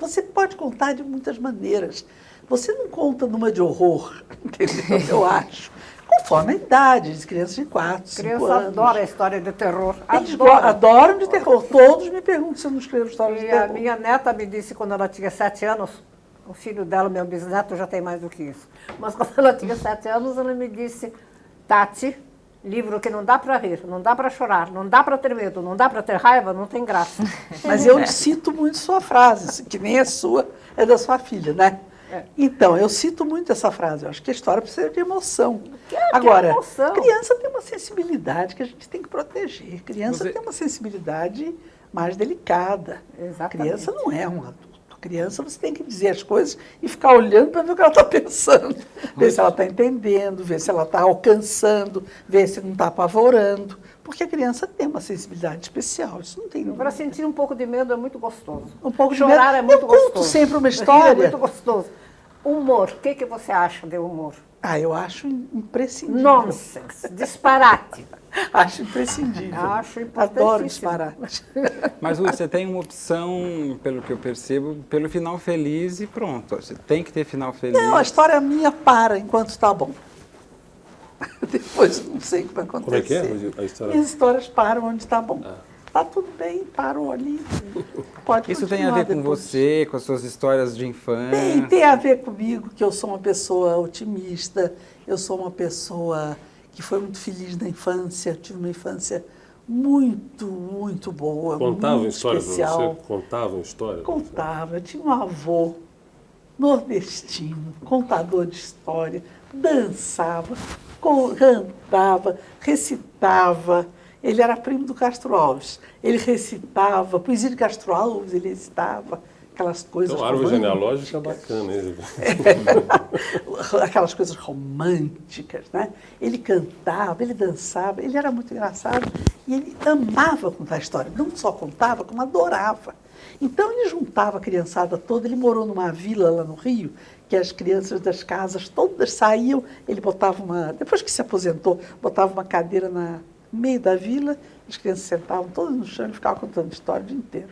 você pode contar de muitas maneiras. Você não conta numa de horror, entendeu? Eu acho. Conforme a idade, de crianças de 4, 5 anos. Criança adora a história de terror. Adoram de terror. Todos me perguntam se eu não escrevo histórias de terror. A minha neta me disse, quando ela tinha 7 anos, o filho dela, meu bisneto, já tem mais do que isso. Mas quando ela tinha 7 anos, ela me disse, Tati, livro que não dá para rir, não dá para chorar, não dá para ter medo, não dá para ter raiva, não tem graça. Mas eu cito muito sua frase, que nem é sua, é da sua filha, né? Então, eu cito muito essa frase. Eu acho que a história precisa de emoção. Agora, criança tem uma sensibilidade que a gente tem que proteger. Criança tem uma sensibilidade mais delicada. Exatamente. Criança não é um adulto. Criança, você tem que dizer as coisas e ficar olhando para ver o que ela está pensando. Ver se ela está entendendo, ver se ela está alcançando, ver se não está apavorando. Porque a criança tem uma sensibilidade especial. Isso não tem dúvida. Para sentir um pouco de medo é muito gostoso. Um pouco chorar de medo. é muito gostoso. Eu conto sempre uma história. É muito gostoso. Humor. O que você acha de humor? Eu acho imprescindível. Nonsense. Disparate. Acho imprescindível. Acho importantíssimo. Adoro disparate. Mas, Ruth, você tem uma opção, pelo que eu percebo, pelo final feliz e pronto. Você tem que ter final feliz. Não, a história minha para enquanto está bom. Depois não sei o que vai acontecer. Como é que é a história? Minhas histórias param onde está bom. Está tudo bem, parou ali. Pode Isso tem a ver com você, com as suas histórias de infância? Tem a ver comigo, que eu sou uma pessoa otimista, eu sou uma pessoa que foi muito feliz na infância, tive uma infância muito, muito boa, Contavam muito histórias especial. para você? Contavam histórias? Contava. Eu tinha um avô nordestino, contador de história, dançava, cantava, recitava. Ele era primo do Castro Alves. Ele recitava, poesia de Castro Alves, ele recitava aquelas coisas. Então, a árvore genealógica é bacana, hein? Aquelas coisas românticas, né? Ele cantava, ele dançava, ele era muito engraçado e ele amava contar história. Não só contava, como adorava. Então ele juntava a criançada toda, ele morou numa vila lá no Rio, que as crianças das casas todas saíam, ele botava depois que se aposentou, botava uma cadeira no meio da vila, as crianças sentavam todas no chão e ficavam contando história o dia inteiro.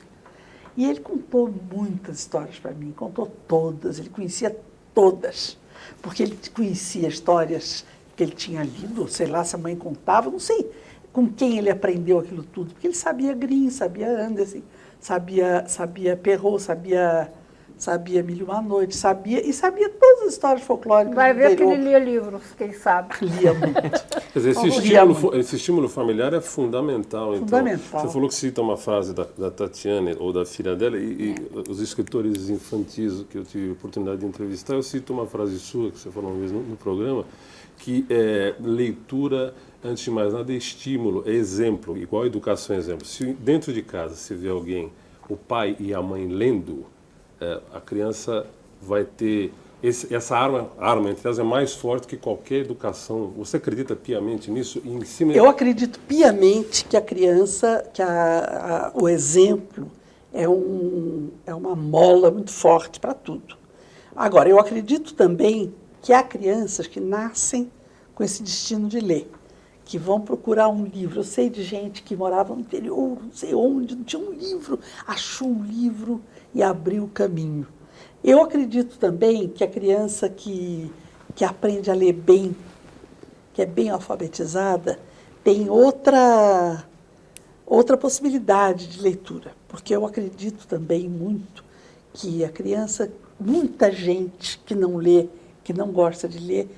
E ele contou muitas histórias para mim, contou todas, ele conhecia todas, porque ele conhecia histórias que ele tinha lido, sei lá, se a mãe contava, não sei com quem ele aprendeu aquilo tudo, porque ele sabia Grimm, sabia Andersen, sabia Perrault, sabia Mil e Uma Noite, sabia todas as histórias folclóricas. Vai ver que ele lia livros, quem sabe. Lia muito. Quer dizer, esse estímulo familiar é fundamental. Então. Fundamental. Você falou que cita uma frase da Tatiana ou da filha dela, e os escritores infantis que eu tive a oportunidade de entrevistar, eu cito uma frase sua, que você falou uma vez no programa, que é leitura, antes de mais nada, é estímulo, é exemplo, igual a educação é exemplo. Se dentro de casa se vê alguém, o pai e a mãe lendo, a criança vai ter... Essa arma entre elas é mais forte que qualquer educação. Você acredita piamente nisso? Eu acredito piamente que a criança, que o exemplo é uma mola muito forte para tudo. Agora, eu acredito também que há crianças que nascem com esse destino de ler, que vão procurar um livro. Eu sei de gente que morava no interior, não sei onde, não tinha um livro, achou um livro e abriu o caminho. Eu acredito também que a criança que aprende a ler bem, que é bem alfabetizada, tem outra possibilidade de leitura. Porque eu acredito também muito que a criança, muita gente que não lê, que não gosta de ler,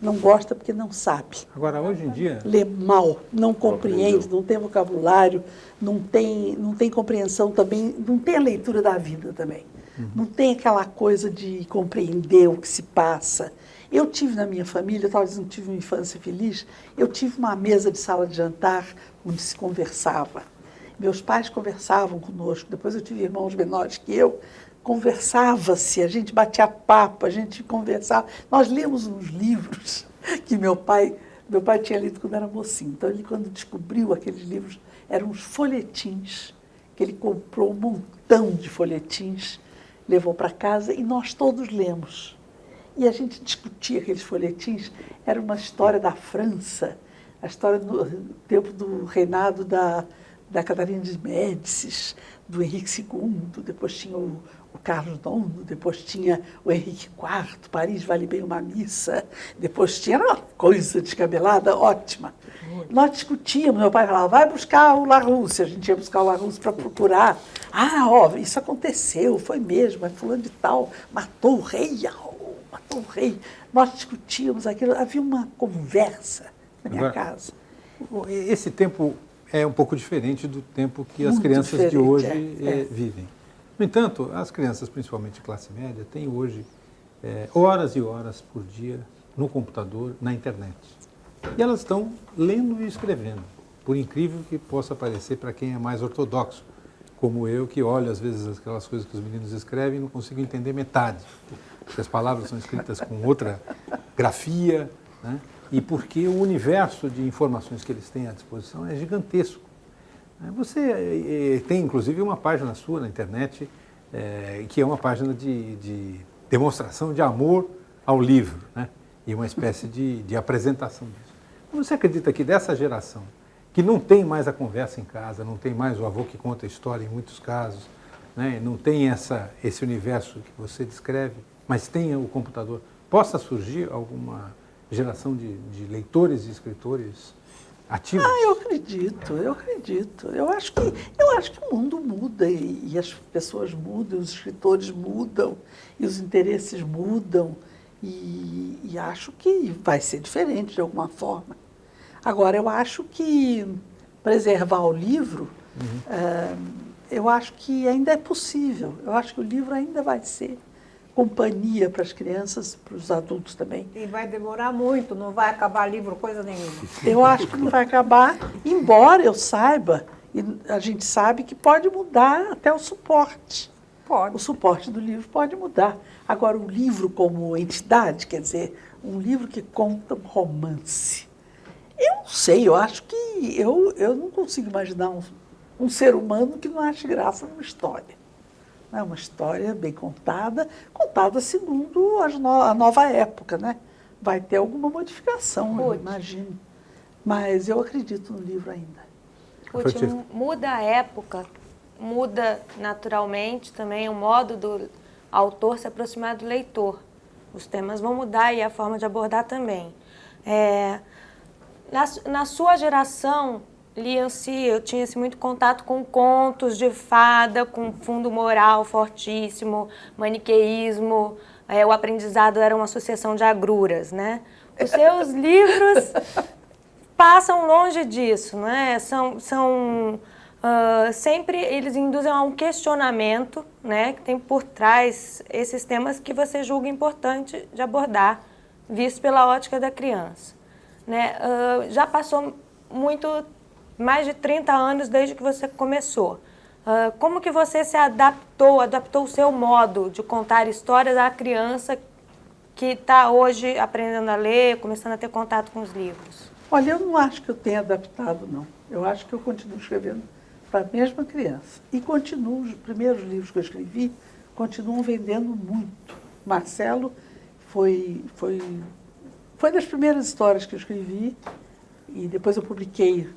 não gosta porque não sabe. Agora, hoje em dia... Lê mal, não compreende, não tem vocabulário, não tem compreensão também, não tem a leitura da vida também. Não tem aquela coisa de compreender o que se passa. Eu tive na minha família, talvez não tive uma infância feliz, eu tive uma mesa de sala de jantar onde se conversava. Meus pais conversavam conosco, depois eu tive irmãos menores que eu, conversava-se, a gente batia papo, a gente conversava. Nós lemos uns livros que meu pai tinha lido quando era mocinho. Então, ele, quando descobriu aqueles livros, eram uns folhetins, que ele comprou um montão de folhetins, levou para casa e nós todos lemos. E a gente discutia aqueles folhetins. Era uma história da França, a história do tempo do reinado da Catarina de Médicis, do Henrique II, depois tinha o Carlos IX, depois tinha o Henrique IV, Paris vale bem uma missa, depois tinha uma coisa descabelada, ótima. Nós discutíamos, meu pai falava, vai buscar o Larousse, a gente ia buscar o Larousse para procurar. Isso aconteceu, foi mesmo, fulano de tal matou o rei, matou o rei. Nós discutíamos aquilo, havia uma conversa na minha casa. Esse tempo é um pouco diferente do tempo que as Muito crianças de hoje diferente, vivem. No entanto, as crianças, principalmente de classe média, têm hoje horas e horas por dia no computador, na internet. E elas estão lendo e escrevendo, por incrível que possa parecer para quem é mais ortodoxo, como eu, que olho às vezes aquelas coisas que os meninos escrevem e não consigo entender metade, porque as palavras são escritas com outra grafia, né? E porque o universo de informações que eles têm à disposição é gigantesco. Você tem, inclusive, uma página sua na internet, que é uma página de demonstração de amor ao livro, né? E uma espécie de apresentação disso. Você acredita que dessa geração, que não tem mais a conversa em casa, não tem mais o avô que conta a história em muitos casos, né? Não tem esse universo que você descreve, mas tem o computador, possa surgir alguma geração de leitores e escritores ativos? Eu acredito. Eu acho que o mundo muda e as pessoas mudam, os escritores mudam e os interesses mudam e acho que vai ser diferente de alguma forma. Agora, eu acho que preservar o livro, eu acho que ainda é possível. Eu acho que o livro ainda vai ser companhia para as crianças, para os adultos também. E vai demorar muito, não vai acabar livro coisa nenhuma. Eu acho que não vai acabar, embora eu saiba, e a gente sabe que pode mudar até o suporte. Pode. O suporte do livro pode mudar. Agora, o livro como entidade, quer dizer, um livro que conta um romance. Eu não sei, eu acho que eu não consigo imaginar um ser humano que não ache graça numa história. É uma história bem contada segundo a nova época, né? Vai ter alguma modificação, eu imagino. Mas eu acredito no livro ainda. Ruth, muda a época, muda naturalmente também o modo do autor se aproximar do leitor. Os temas vão mudar e a forma de abordar também. Na sua geração, eu tinha muito contato com contos de fada, com fundo moral fortíssimo, maniqueísmo, o aprendizado era uma associação de agruras, né? Os seus livros passam longe disso, né? Sempre eles induzem a um questionamento, né? Que tem por trás esses temas que você julga importante de abordar, visto pela ótica da criança, né? Já passou mais de 30 anos desde que você começou. Como que você se adaptou o seu modo de contar histórias à criança que está hoje aprendendo a ler, começando a ter contato com os livros? Olha, eu não acho que eu tenha adaptado, não. Eu acho que eu continuo escrevendo para a mesma criança. E os primeiros livros que eu escrevi continuam vendendo muito. Marcelo foi das primeiras histórias que eu escrevi e depois eu publiquei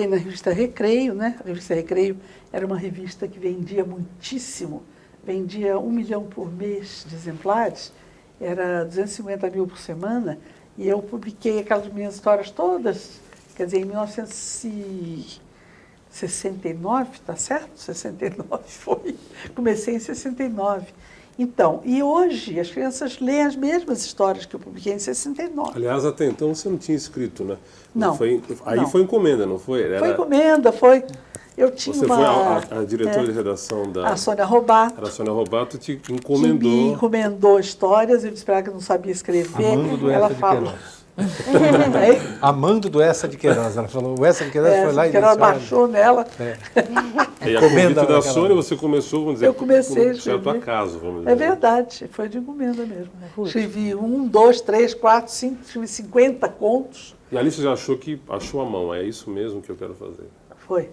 na revista Recreio, né? A revista Recreio era uma revista que vendia muitíssimo, vendia 1 milhão por mês de exemplares, era 250 mil por semana, e eu publiquei aquelas minhas histórias todas, quer dizer, em 1969, tá certo? 69 foi. Comecei em 69. Então, e hoje as crianças leem as mesmas histórias que eu publiquei em 69. Aliás, até então você não tinha escrito, né? Não. Foi encomenda, não foi? Foi encomenda, foi. Eu tinha Você uma... foi a diretora de redação da... A Sônia Robato. A Sônia Robato te Que encomendou... me encomendou histórias, eu disse para ela que não sabia escrever. Amando do Ela Essa de falou. Queiroz. Amando do Essa de Queiroz. Ela falou, o Essa de Queiroz foi lá e que ela disse, olha, baixou nela. E a convite da aquela- Sônia você começou, vamos dizer, Eu comecei a com um certo escrever. acaso, vamos dizer. É verdade, foi de encomenda mesmo. Escrevi 1, 2, 3, 4, 5, escrevi 50 contos. E ali você já achou a mão, é isso mesmo que eu quero fazer. Foi.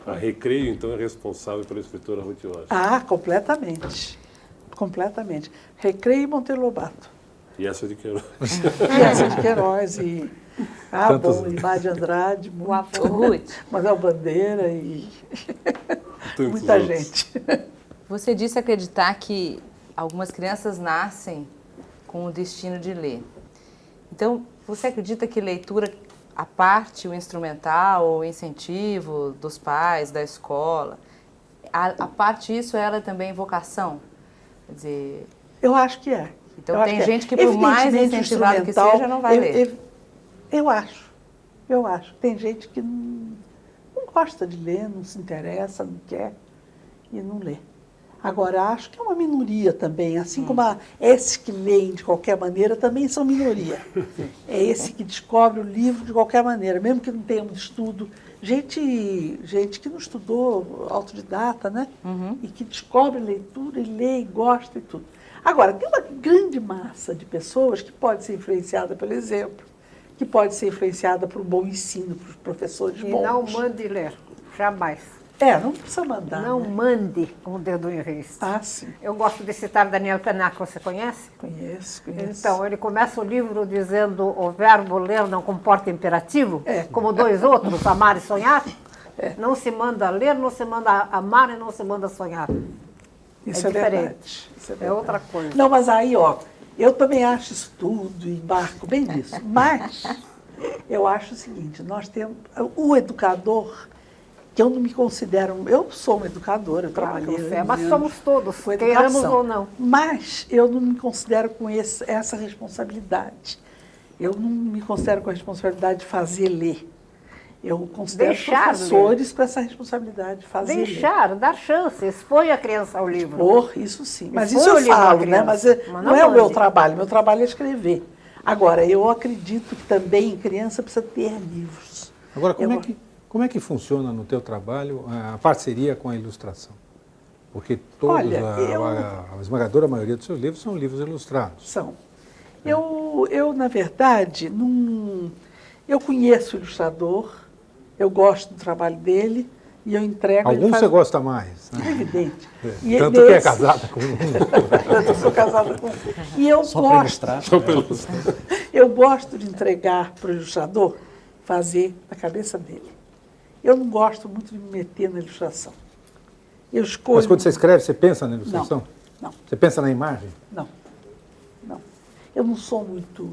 A Recreio, então, é responsável pela escritora Ruth Rocha. Ah, completamente. Completamente. Recreio e Monteiro Lobato. E essa de Queiroz. E essa de Queiroz e... Ah, Tantos- bom, e Mar de Andrade, O avô Ruth, Manuel Bandeira e Tantos muita outros. gente. você disse acreditar que algumas crianças nascem com o destino de ler. Então, você acredita que leitura, a parte, o instrumental, o incentivo dos pais, da escola, a parte isso, ela é também vocação? Quer dizer, Eu acho que é. então Eu acho tem gente que, por mais evidentemente, o incentivado que instrumental, seja, não vai ler. Eu acho. Tem gente que não gosta de ler, não se interessa, não quer e não lê. Agora, acho que é uma minoria também, assim como esses que leem de qualquer maneira também são minoria. É esse que descobre o livro de qualquer maneira, mesmo que não tenha um estudo. Gente que não estudou, autodidata, né? E que descobre leitura e lê e gosta e tudo. Agora, tem uma grande massa de pessoas que pode ser influenciada pelo exemplo, que pode ser influenciada por um bom ensino, por professores E bons. não mande ler, jamais. Não precisa mandar. Não né? mande com o dedo em revista. Ah, sim. Eu gosto de citar Daniel Penac, você conhece? Conheço. Então, ele começa o livro dizendo o verbo ler não comporta imperativo, É. como dois outros, amar e sonhar. Não se manda ler, não se manda amar e não se manda sonhar. Isso É é diferente. verdade. Isso É verdade. outra coisa. Não, mas aí, eu também acho isso tudo, embarco bem nisso. Mas eu acho o seguinte, nós temos... O educador, que eu não me considero... Eu sou uma educadora, eu Claro que trabalhei... você é, mas anos somos todos, com queiramos educação. ou não. Mas eu não me considero com essa responsabilidade. Eu não me considero com a responsabilidade de fazer ler. Eu considero Deixar professores com essa responsabilidade de fazer ler. Deixar, dar chance, expõe a criança ao livro. Isso sim. Mas Expõe isso o eu livro à falo, né? criança, Mas mas não é o meu mande. trabalho. Meu trabalho é escrever. Agora, eu acredito que também criança precisa ter livros. Agora, como é que funciona no teu trabalho a parceria com a ilustração? Porque Olha, a esmagadora maioria dos seus livros são livros ilustrados. São. Eu na verdade, eu conheço o ilustrador, eu gosto do trabalho dele e eu entrego... ele Alguns faz- você gosta mais, né? É evidente. Tanto que é casada com um. Eu sou casada com... E eu Só para gosto... ilustrar. Eu gosto de entregar para o ilustrador fazer na cabeça dele. Eu não gosto muito de me meter na ilustração. Eu escolho... Mas quando você escreve, você pensa na ilustração? Não. Você pensa na imagem? Não. Eu não sou muito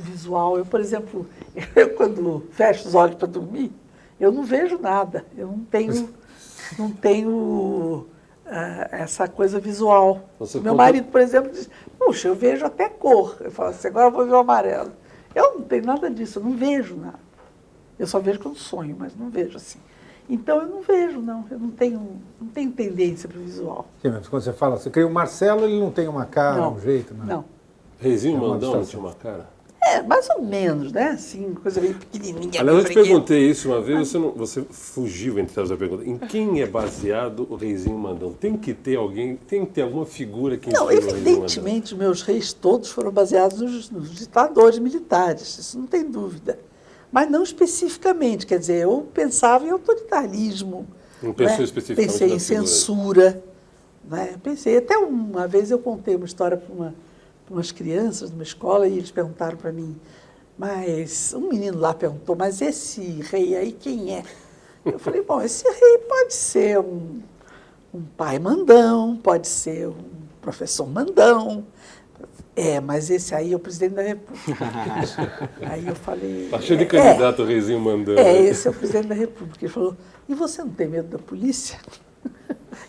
visual. Eu, por exemplo, quando fecho os olhos para dormir, eu não vejo nada. Eu não tenho essa coisa visual. Meu marido, por exemplo, diz, puxa, eu vejo até cor. Eu falo assim, agora eu vou ver o amarelo. Eu não tenho nada disso, eu não vejo nada. Eu só vejo quando sonho, mas não vejo assim. Então, eu não vejo, não. Eu não tenho tendência para o visual. Sim, mas quando você fala, você cria o Marcelo, ele não tem uma cara, Não. um jeito, né? Não. Reizinho É uma Mandão não abstração. tinha uma cara? Mais ou menos, né? Assim, coisa bem pequenininha. Aliás, eu te pequena. perguntei isso uma vez, você fugiu entre as perguntas. Em quem é baseado o Reizinho Mandão? Tem que ter alguém, tem que ter alguma figura que Não, inspirou o Reizinho Mandão? evidentemente, os meus reis todos foram baseados nos ditadores militares, isso não tem dúvida. Mas não especificamente, quer dizer, eu pensava em autoritarismo. Não pensou né? especificamente Pensei na em figura. censura. Né? Pensei, até uma vez eu contei uma história para umas crianças numa escola e eles perguntaram para mim, mas um menino lá perguntou, mas esse rei aí quem é? Eu falei, bom, esse rei pode ser um pai mandão, pode ser um professor mandão, mas esse aí é o presidente da República. Aí eu falei... Tá cheio de candidato o Reizinho Mandão. né? Esse é o presidente da República. Ele falou, e você não tem medo da polícia?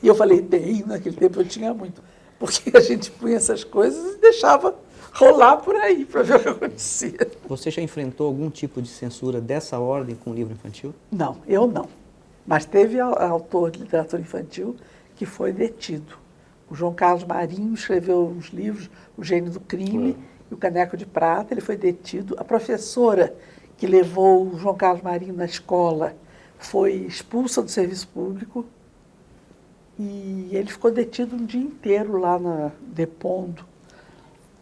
E eu falei, tem, naquele tempo eu tinha muito. Porque a gente punha essas coisas e deixava rolar por aí para ver o que acontecia. Você já enfrentou algum tipo de censura dessa ordem com o livro infantil? Não, eu não. Mas teve autor de literatura infantil que foi detido. O João Carlos Marinho escreveu uns livros, O Gênio do Crime e O Caneco de Prata, ele foi detido. A professora que levou o João Carlos Marinho na escola foi expulsa do serviço público e ele ficou detido um dia inteiro lá depondo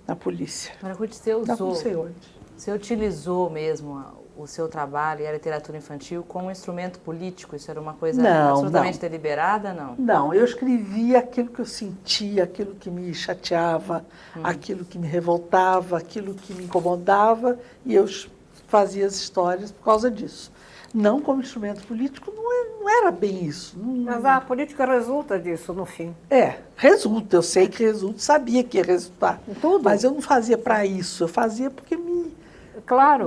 na polícia. Agora, Ruth, Não sei onde. você utilizou mesmo o seu trabalho e a literatura infantil como um instrumento político? Isso era uma coisa absolutamente deliberada, não? Não, eu escrevia aquilo que eu sentia, aquilo que me chateava, aquilo que me revoltava, aquilo que me incomodava, e eu fazia as histórias por causa disso. Não como instrumento político, não era bem isso. Mas a política resulta disso, no fim. Resulta, eu sei que resulta, sabia que ia resultar. Tudo. Mas eu não fazia para isso, eu fazia porque me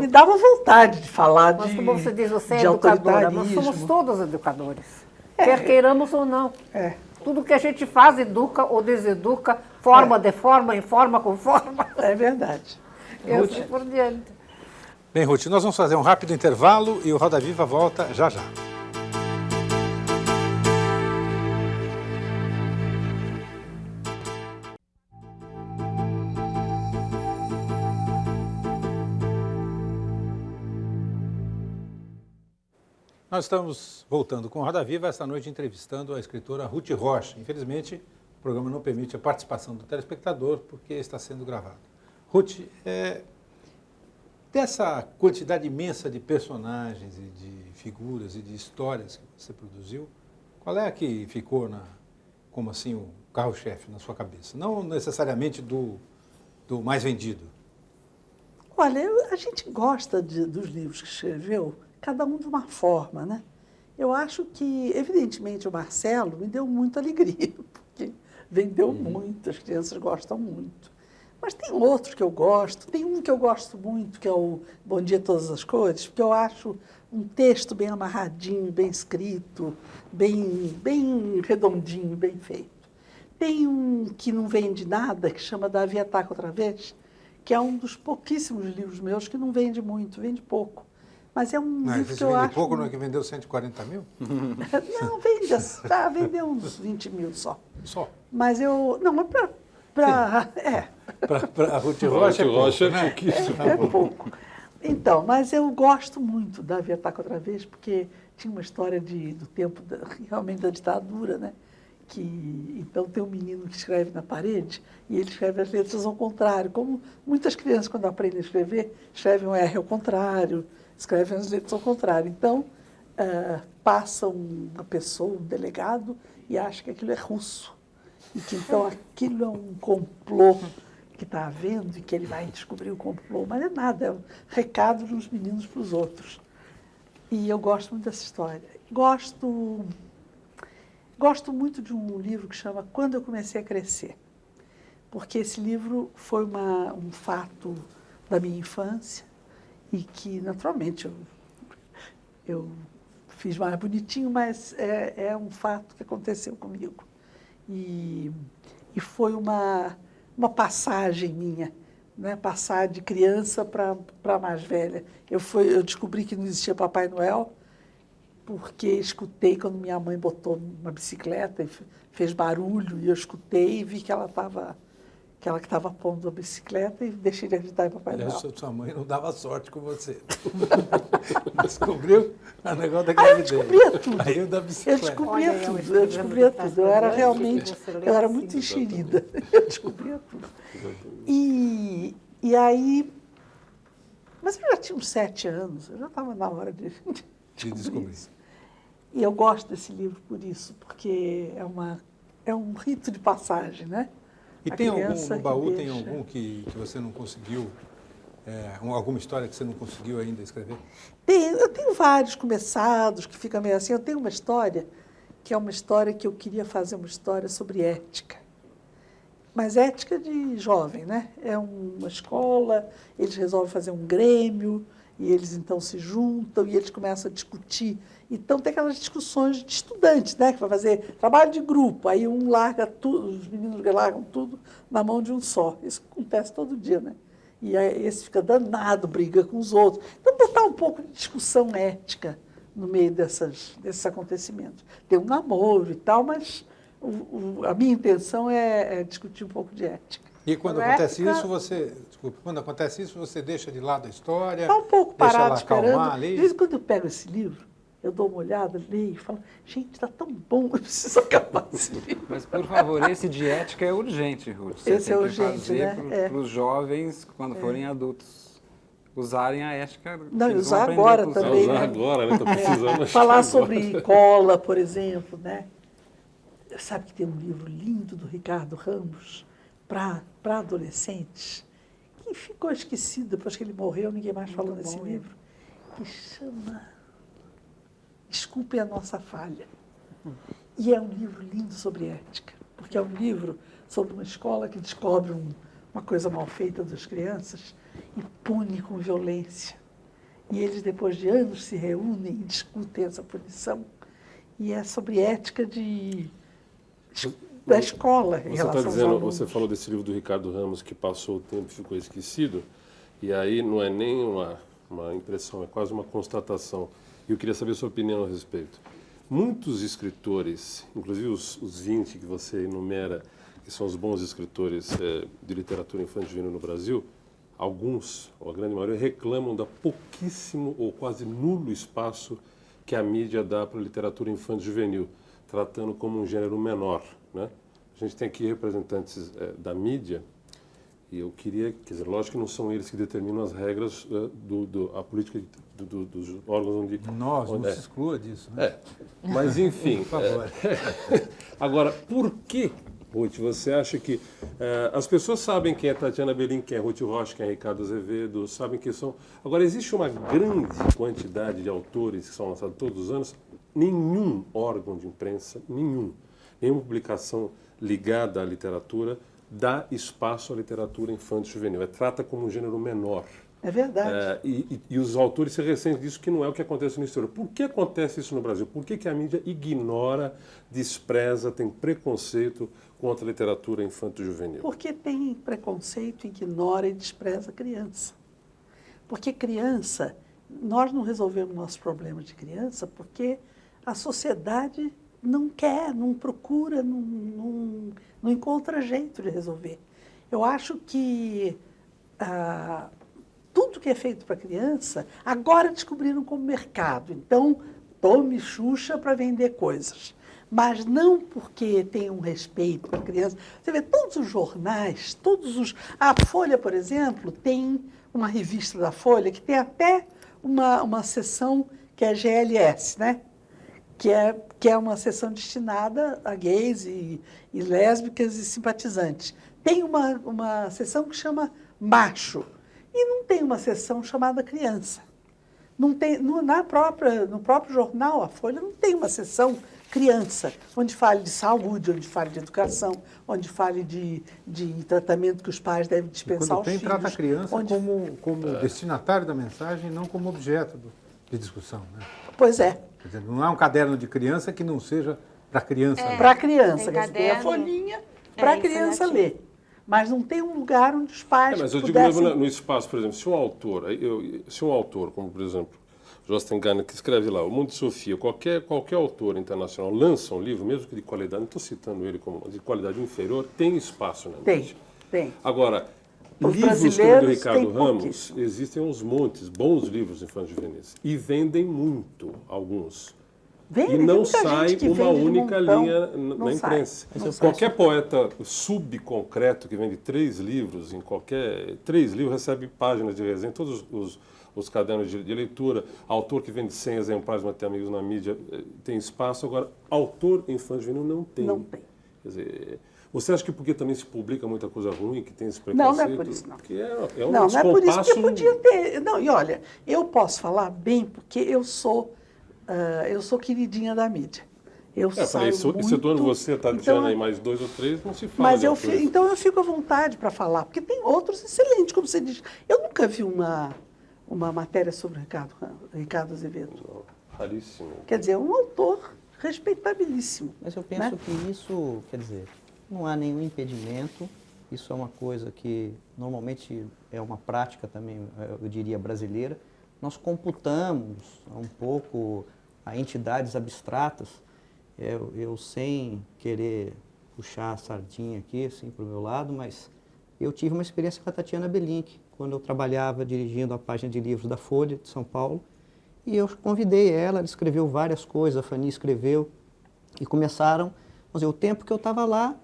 dava vontade de falar Mas como você diz, você é de educadora, nós autoritarismo. somos todos educadores. Quer queiramos ou não. É. Tudo que a gente faz, educa ou deseduca, forma, deforma, informa, conforma. É verdade. E assim por diante. Bem, Ruth, nós vamos fazer um rápido intervalo e o Roda Viva volta já já. Nós estamos voltando com o Roda Viva, esta noite entrevistando a escritora Ruth Rocha. Infelizmente, o programa não permite a participação do telespectador porque está sendo gravado. Ruth, dessa quantidade imensa de personagens e de figuras e de histórias que você produziu, qual é a que ficou como assim o carro-chefe na sua cabeça? Não necessariamente do mais vendido. Olha, a gente gosta dos livros que escreveu, cada um de uma forma, né? Eu acho que, evidentemente, o Marcelo me deu muita alegria, porque vendeu muito, as crianças gostam muito. Mas tem outros que eu gosto, tem um que eu gosto muito, que é o Bom Dia Todas as Cores, porque eu acho um texto bem amarradinho, bem escrito, bem redondinho, bem feito. Tem um que não vende nada, que chama Davi Ataca Outra Vez, que é um dos pouquíssimos livros meus que não vende muito, vende pouco. Mas é um livro que eu acho... pouco, não é que vendeu 140 mil? Não, já vendeu uns 20 mil só. Só? Mas eu... Não, mas para a Ruth Rocha é pouquíssimo. É pouco. Então, mas eu gosto muito da Davi Ataca Outra Vez, porque tinha uma história do tempo realmente da ditadura, né? Então tem um menino que escreve na parede e ele escreve as letras ao contrário. Como muitas crianças, quando aprendem a escrever, escrevem um R ao contrário, escrevem as letras ao contrário. Então, passa uma pessoa, um delegado, e acha que aquilo é russo. E que então aquilo é um complô que está havendo e que ele vai descobrir o complô. Mas é nada, é um recado dos meninos para os outros. E eu gosto muito dessa história. Gosto muito de um livro que chama Quando Eu Comecei a Crescer, porque esse livro foi um fato da minha infância e que, naturalmente, eu fiz mais bonitinho, mas é um fato que aconteceu comigo. E foi uma passagem minha, né? Passar de criança para mais velha. Eu descobri que não existia Papai Noel, porque escutei quando minha mãe botou uma bicicleta e fez barulho, e eu escutei e vi que ela que estava pondo a bicicleta e deixei de acreditar em Papai Noel. Sua mãe não dava sorte com você. Descobriu o negócio da gravidez. Eu descobria tudo. Aí eu da bicicleta. Eu descobria tudo. Eu era realmente, eu era muito enxerida. Eu descobria tudo. E aí, mas eu já tinha uns 7 anos, eu já estava na hora de descobrir isso. E eu gosto desse livro por isso, porque é um rito de passagem, né? E tem algum, no baú, tem algum que você não conseguiu, alguma história que você não conseguiu ainda escrever? Eu tenho vários começados que ficam meio assim. Eu tenho uma história que é uma história que eu queria fazer uma história sobre ética. Mas ética de jovem, né? É uma escola, eles resolvem fazer um grêmio, e eles então se juntam e eles começam a discutir. Então tem aquelas discussões de estudantes, né? Que vai fazer trabalho de grupo, aí um larga tudo, os meninos largam tudo na mão de um só. Isso acontece todo dia, né? E aí esse fica danado, briga com os outros. Então botar um pouco de discussão ética no meio desses acontecimentos. Tem um namoro e tal, mas a minha intenção é discutir um pouco de ética. E quando acontece isso, você deixa de lado a história? Está um pouco deixa parado ela esperando. acalmar ali? De vez em quando eu pego esse livro, eu dou uma olhada, leio e falo, gente, está tão bom, eu preciso acabar esse livro. Mas, por favor, esse de ética é urgente, Ruth. Você Esse tem é que urgente, fazer né? para os jovens, quando forem adultos, usarem a ética. Não, e eles vão usar aprender agora com os também, outros. né? Agora, né? Estou precisando. Falar sobre cola, por exemplo, né? Sabe que tem um livro lindo do Ricardo Ramos para adolescentes, que ficou esquecido depois que ele morreu, ninguém mais falou desse livro, que chama Desculpe a Nossa Falha. E é um livro lindo sobre ética, porque é um livro sobre uma escola que descobre uma coisa mal feita das crianças e pune com violência. E eles, depois de anos, se reúnem e discutem essa punição. E é sobre ética da escola em relação aos alunos. Você falou desse livro do Ricardo Ramos que passou o tempo e ficou esquecido, e aí não é nem uma impressão, é quase uma constatação. E eu queria saber a sua opinião a respeito. Muitos escritores, inclusive os 20 que você enumera, que são os bons escritores de literatura infantil juvenil no Brasil, alguns, ou a grande maioria, reclamam da pouquíssimo ou quase nulo espaço que a mídia dá para a literatura infantil juvenil, tratando como um gênero menor, né? A gente tem aqui representantes da mídia, e eu queria, quer dizer, lógico que não são eles que determinam as regras a política dos órgãos onde... Não se exclua disso, né? Mas, enfim... Por favor. Agora, por que, Ruth, você acha que... as pessoas sabem quem é Tatiana Belin, quem é Ruth Rocha, quem é Ricardo Azevedo, sabem quem são... Agora, existe uma grande quantidade de autores que são lançados todos os anos, nenhum órgão de imprensa, nenhuma publicação ligada à literatura dá espaço à literatura infantil juvenil. Trata como um gênero menor. É verdade. E os autores se ressentem disso, que não é o que acontece no exterior. Por que acontece isso no Brasil? Por que a mídia ignora, despreza, tem preconceito contra a literatura infantil juvenil? Porque tem preconceito, ignora e despreza a criança. Porque criança, nós não resolvemos nossos problemas de criança porque a sociedade não quer, não procura, não encontra jeito de resolver. Eu acho que tudo que é feito para criança, agora descobriram como mercado. Então, tome Xuxa para vender coisas. Mas não porque tem um respeito para a criança. Você vê, todos os jornais, A Folha, por exemplo, tem uma revista da Folha que tem até uma seção que é GLS, né? Que é uma seção destinada a gays e lésbicas e simpatizantes. Tem uma seção que chama macho e não tem uma seção chamada criança. Não tem, no próprio jornal, a Folha, não tem uma seção criança, onde fale de saúde, onde fale de educação, onde fale de tratamento que os pais devem dispensar aos filhos. Trata a criança como destinatário da mensagem, não como objeto de discussão, né? Pois é. Quer dizer, não há um caderno de criança que não seja para a criança. Para a criança. Tem a folhinha para a criança ler. Mas não tem um lugar onde os pais mas eu pudessem... digo no espaço, por exemplo, se um autor, como por exemplo, Josten Garner, que escreve lá, O Mundo de Sofia, qualquer autor internacional lança um livro, mesmo que de qualidade, não estou citando ele como de qualidade inferior, tem espaço na mídia. Tem. Agora, Os livros como o do brasileiros Ricardo têm Ramos, pouquíssimo. existem uns montes, bons livros infantis juvenis, e vendem muito, alguns. Vende, E não muita sai gente que uma vende de única montão. linha Não na sai. imprensa. Não sai. Qualquer poeta subconcreto que vende 3 livros, 3 livros recebe páginas de resenha, todos os cadernos de leitura. Autor que vende 100 exemplares, mas tem amigos na mídia, tem espaço. Agora, autor infantil juvenil não tem. Não tem. Quer dizer, você acha que porque também se publica muita coisa ruim, que tem esse preconceito? Não é por isso, não. Porque é um Não é por isso que descompasso... podia ter... Não, e olha, eu posso falar bem porque eu sou queridinha da mídia. Eu saio muito... Citando você, Tatiana, então, e mais 2 ou 3, não se fala. Mas então eu fico à vontade para falar, porque tem outros excelentes, como você diz. Eu nunca vi uma matéria sobre o Ricardo Azevedo. Não, raríssimo. Quer dizer, um autor respeitabilíssimo. Mas eu penso que isso, quer dizer, não há nenhum impedimento. Isso é uma coisa que normalmente é uma prática também, eu diria, brasileira. Nós computamos um pouco a entidades abstratas, eu sem querer puxar a sardinha aqui, assim, para o meu lado, mas eu tive uma experiência com a Tatiana Belink, quando eu trabalhava dirigindo a página de livros da Folha de São Paulo, e eu convidei ela escreveu várias coisas, a Fanny escreveu, e começaram, vamos dizer, o tempo que eu estava lá,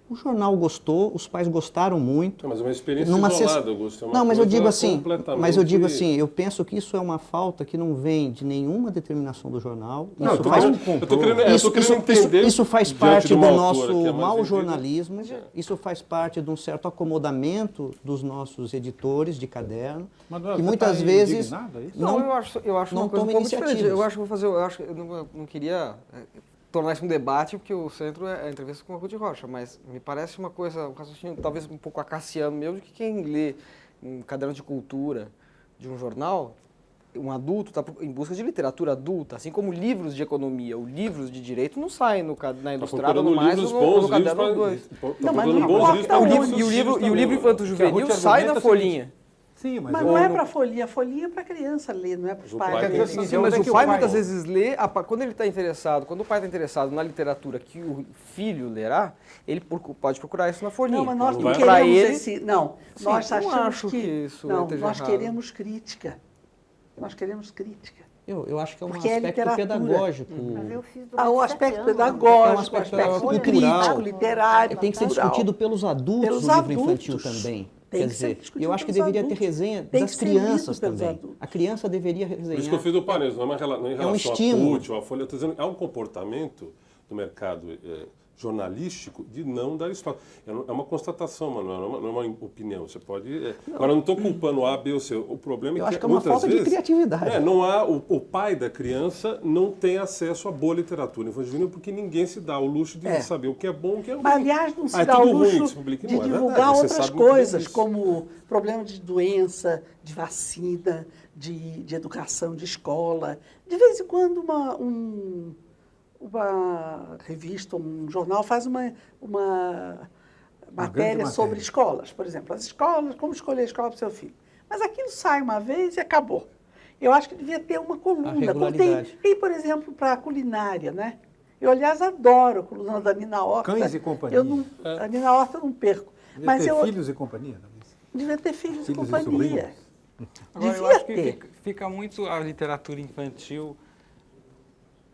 o jornal gostou, os pais gostaram muito. Mas é uma experiência isolada, Augusto. Não, mas eu digo assim, eu penso que isso é uma falta que não vem de nenhuma determinação do jornal. Não, isso faz parte do nosso mau jornalismo, isso faz parte de um certo acomodamento dos nossos editores de caderno, Manuel, que muitas vezes Não, eu acho não uma coisa um toma pouco diferente. iniciativas. Eu acho que eu não queria tornar isso um debate, porque o centro é a entrevista com a Ruth Rocha, mas me parece uma coisa, um raciocínio talvez um pouco acaciano mesmo, de que quem lê um caderno de cultura de um jornal, um adulto está em busca de literatura adulta, assim como livros de economia ou livros de direito não saem na Ilustrada, no Mais, ou no Caderno 2. Não, mas não importa E o livro infanto-juvenil sai na folhinha. Sim, mas não é para a folhinha é para a criança ler, não é para os pais. Sim, mas o pai muitas vezes lê, quando ele está interessado, quando o pai está interessado na literatura que o filho lerá, ele pode procurar isso na folhinha. Não, mas nós não queremos nós achamos que isso nós queremos crítica. Nós queremos crítica. Eu acho que é um Porque aspecto pedagógico. O aspecto pedagógico, é um aspecto cultural, crítico, literário. Tem que ser discutido pelos adultos no livro infantil também. Quer dizer, eu acho que deveria ter resenha das crianças também. A criança deveria resenhar. Por isso que eu fiz o parênteses, não é em relação estímulo. à CUT ou à Folha, eu estou dizendo, é um comportamento do mercado jornalístico de não dar espaço. É uma constatação, Manuel, não é uma opinião. Você pode... Agora, eu não estou culpando A, B ou C. O problema eu é acho que é uma muitas falta vezes, de criatividade. Não há, o pai da criança não tem acesso à boa literatura infantil porque ninguém se dá o luxo de saber o que é bom e o que é ruim. Mas, aliás, não se dá o luxo de divulgar outras coisas, como problema de doença, de vacina, de educação, de escola. De vez em quando, uma revista, um jornal faz uma matéria sobre escolas, por exemplo. As escolas, como escolher a escola para o seu filho. Mas aquilo sai uma vez e acabou. Eu acho que devia ter uma coluna. Tem, por exemplo, para a culinária, né? Eu, aliás, adoro a coluna da Nina Horta. Cães e companhia. A Nina Horta eu não perco. Devia ter filhos e companhia. Devia ter filhos e companhia. Agora, eu acho que fica muito a literatura infantil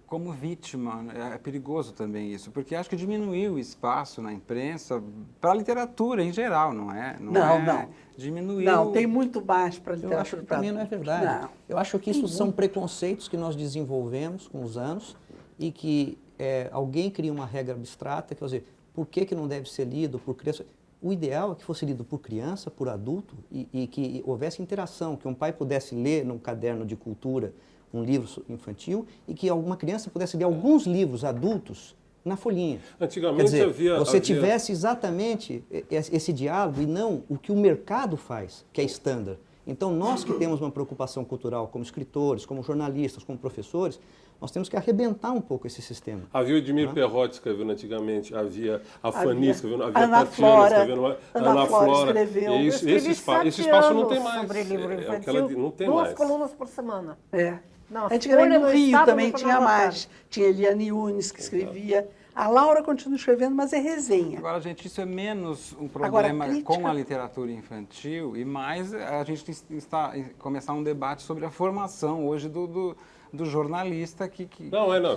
como vítima. É perigoso também isso, porque acho que diminuiu o espaço na imprensa para a literatura em geral, não é? Não. Diminuiu. Não, tem muito mais para a literatura. Eu acho que também não é verdade. Não. Eu acho que isso são preconceitos que nós desenvolvemos com os anos e que alguém cria uma regra abstrata, quer dizer, por que não deve ser lido por criança? O ideal é que fosse lido por criança, por adulto e que houvesse interação, que um pai pudesse ler num caderno de cultura um livro infantil e que alguma criança pudesse ler alguns livros adultos na folhinha. Antigamente quer dizer, você tivesse exatamente esse diálogo e não o que o mercado faz, que é estándar. Então, nós que temos uma preocupação cultural como escritores, como jornalistas, como professores, nós temos que arrebentar um pouco esse sistema. Havia o Edmir Perrotti escrevendo antigamente, havia a Fanny escrevendo, havia Ana a Tatiana escrevendo, Ana Flora escreveu. Esse espaço não tem mais. Sobre livro infantil, não tem 2 mais. colunas por semana. Antigamente no Rio também tinha mais. Tinha Eliane Yunes que escrevia. A Laura continua escrevendo, mas é resenha. Agora, gente, isso é menos um problema com a literatura infantil e mais a gente está começar um debate sobre a formação hoje do jornalista que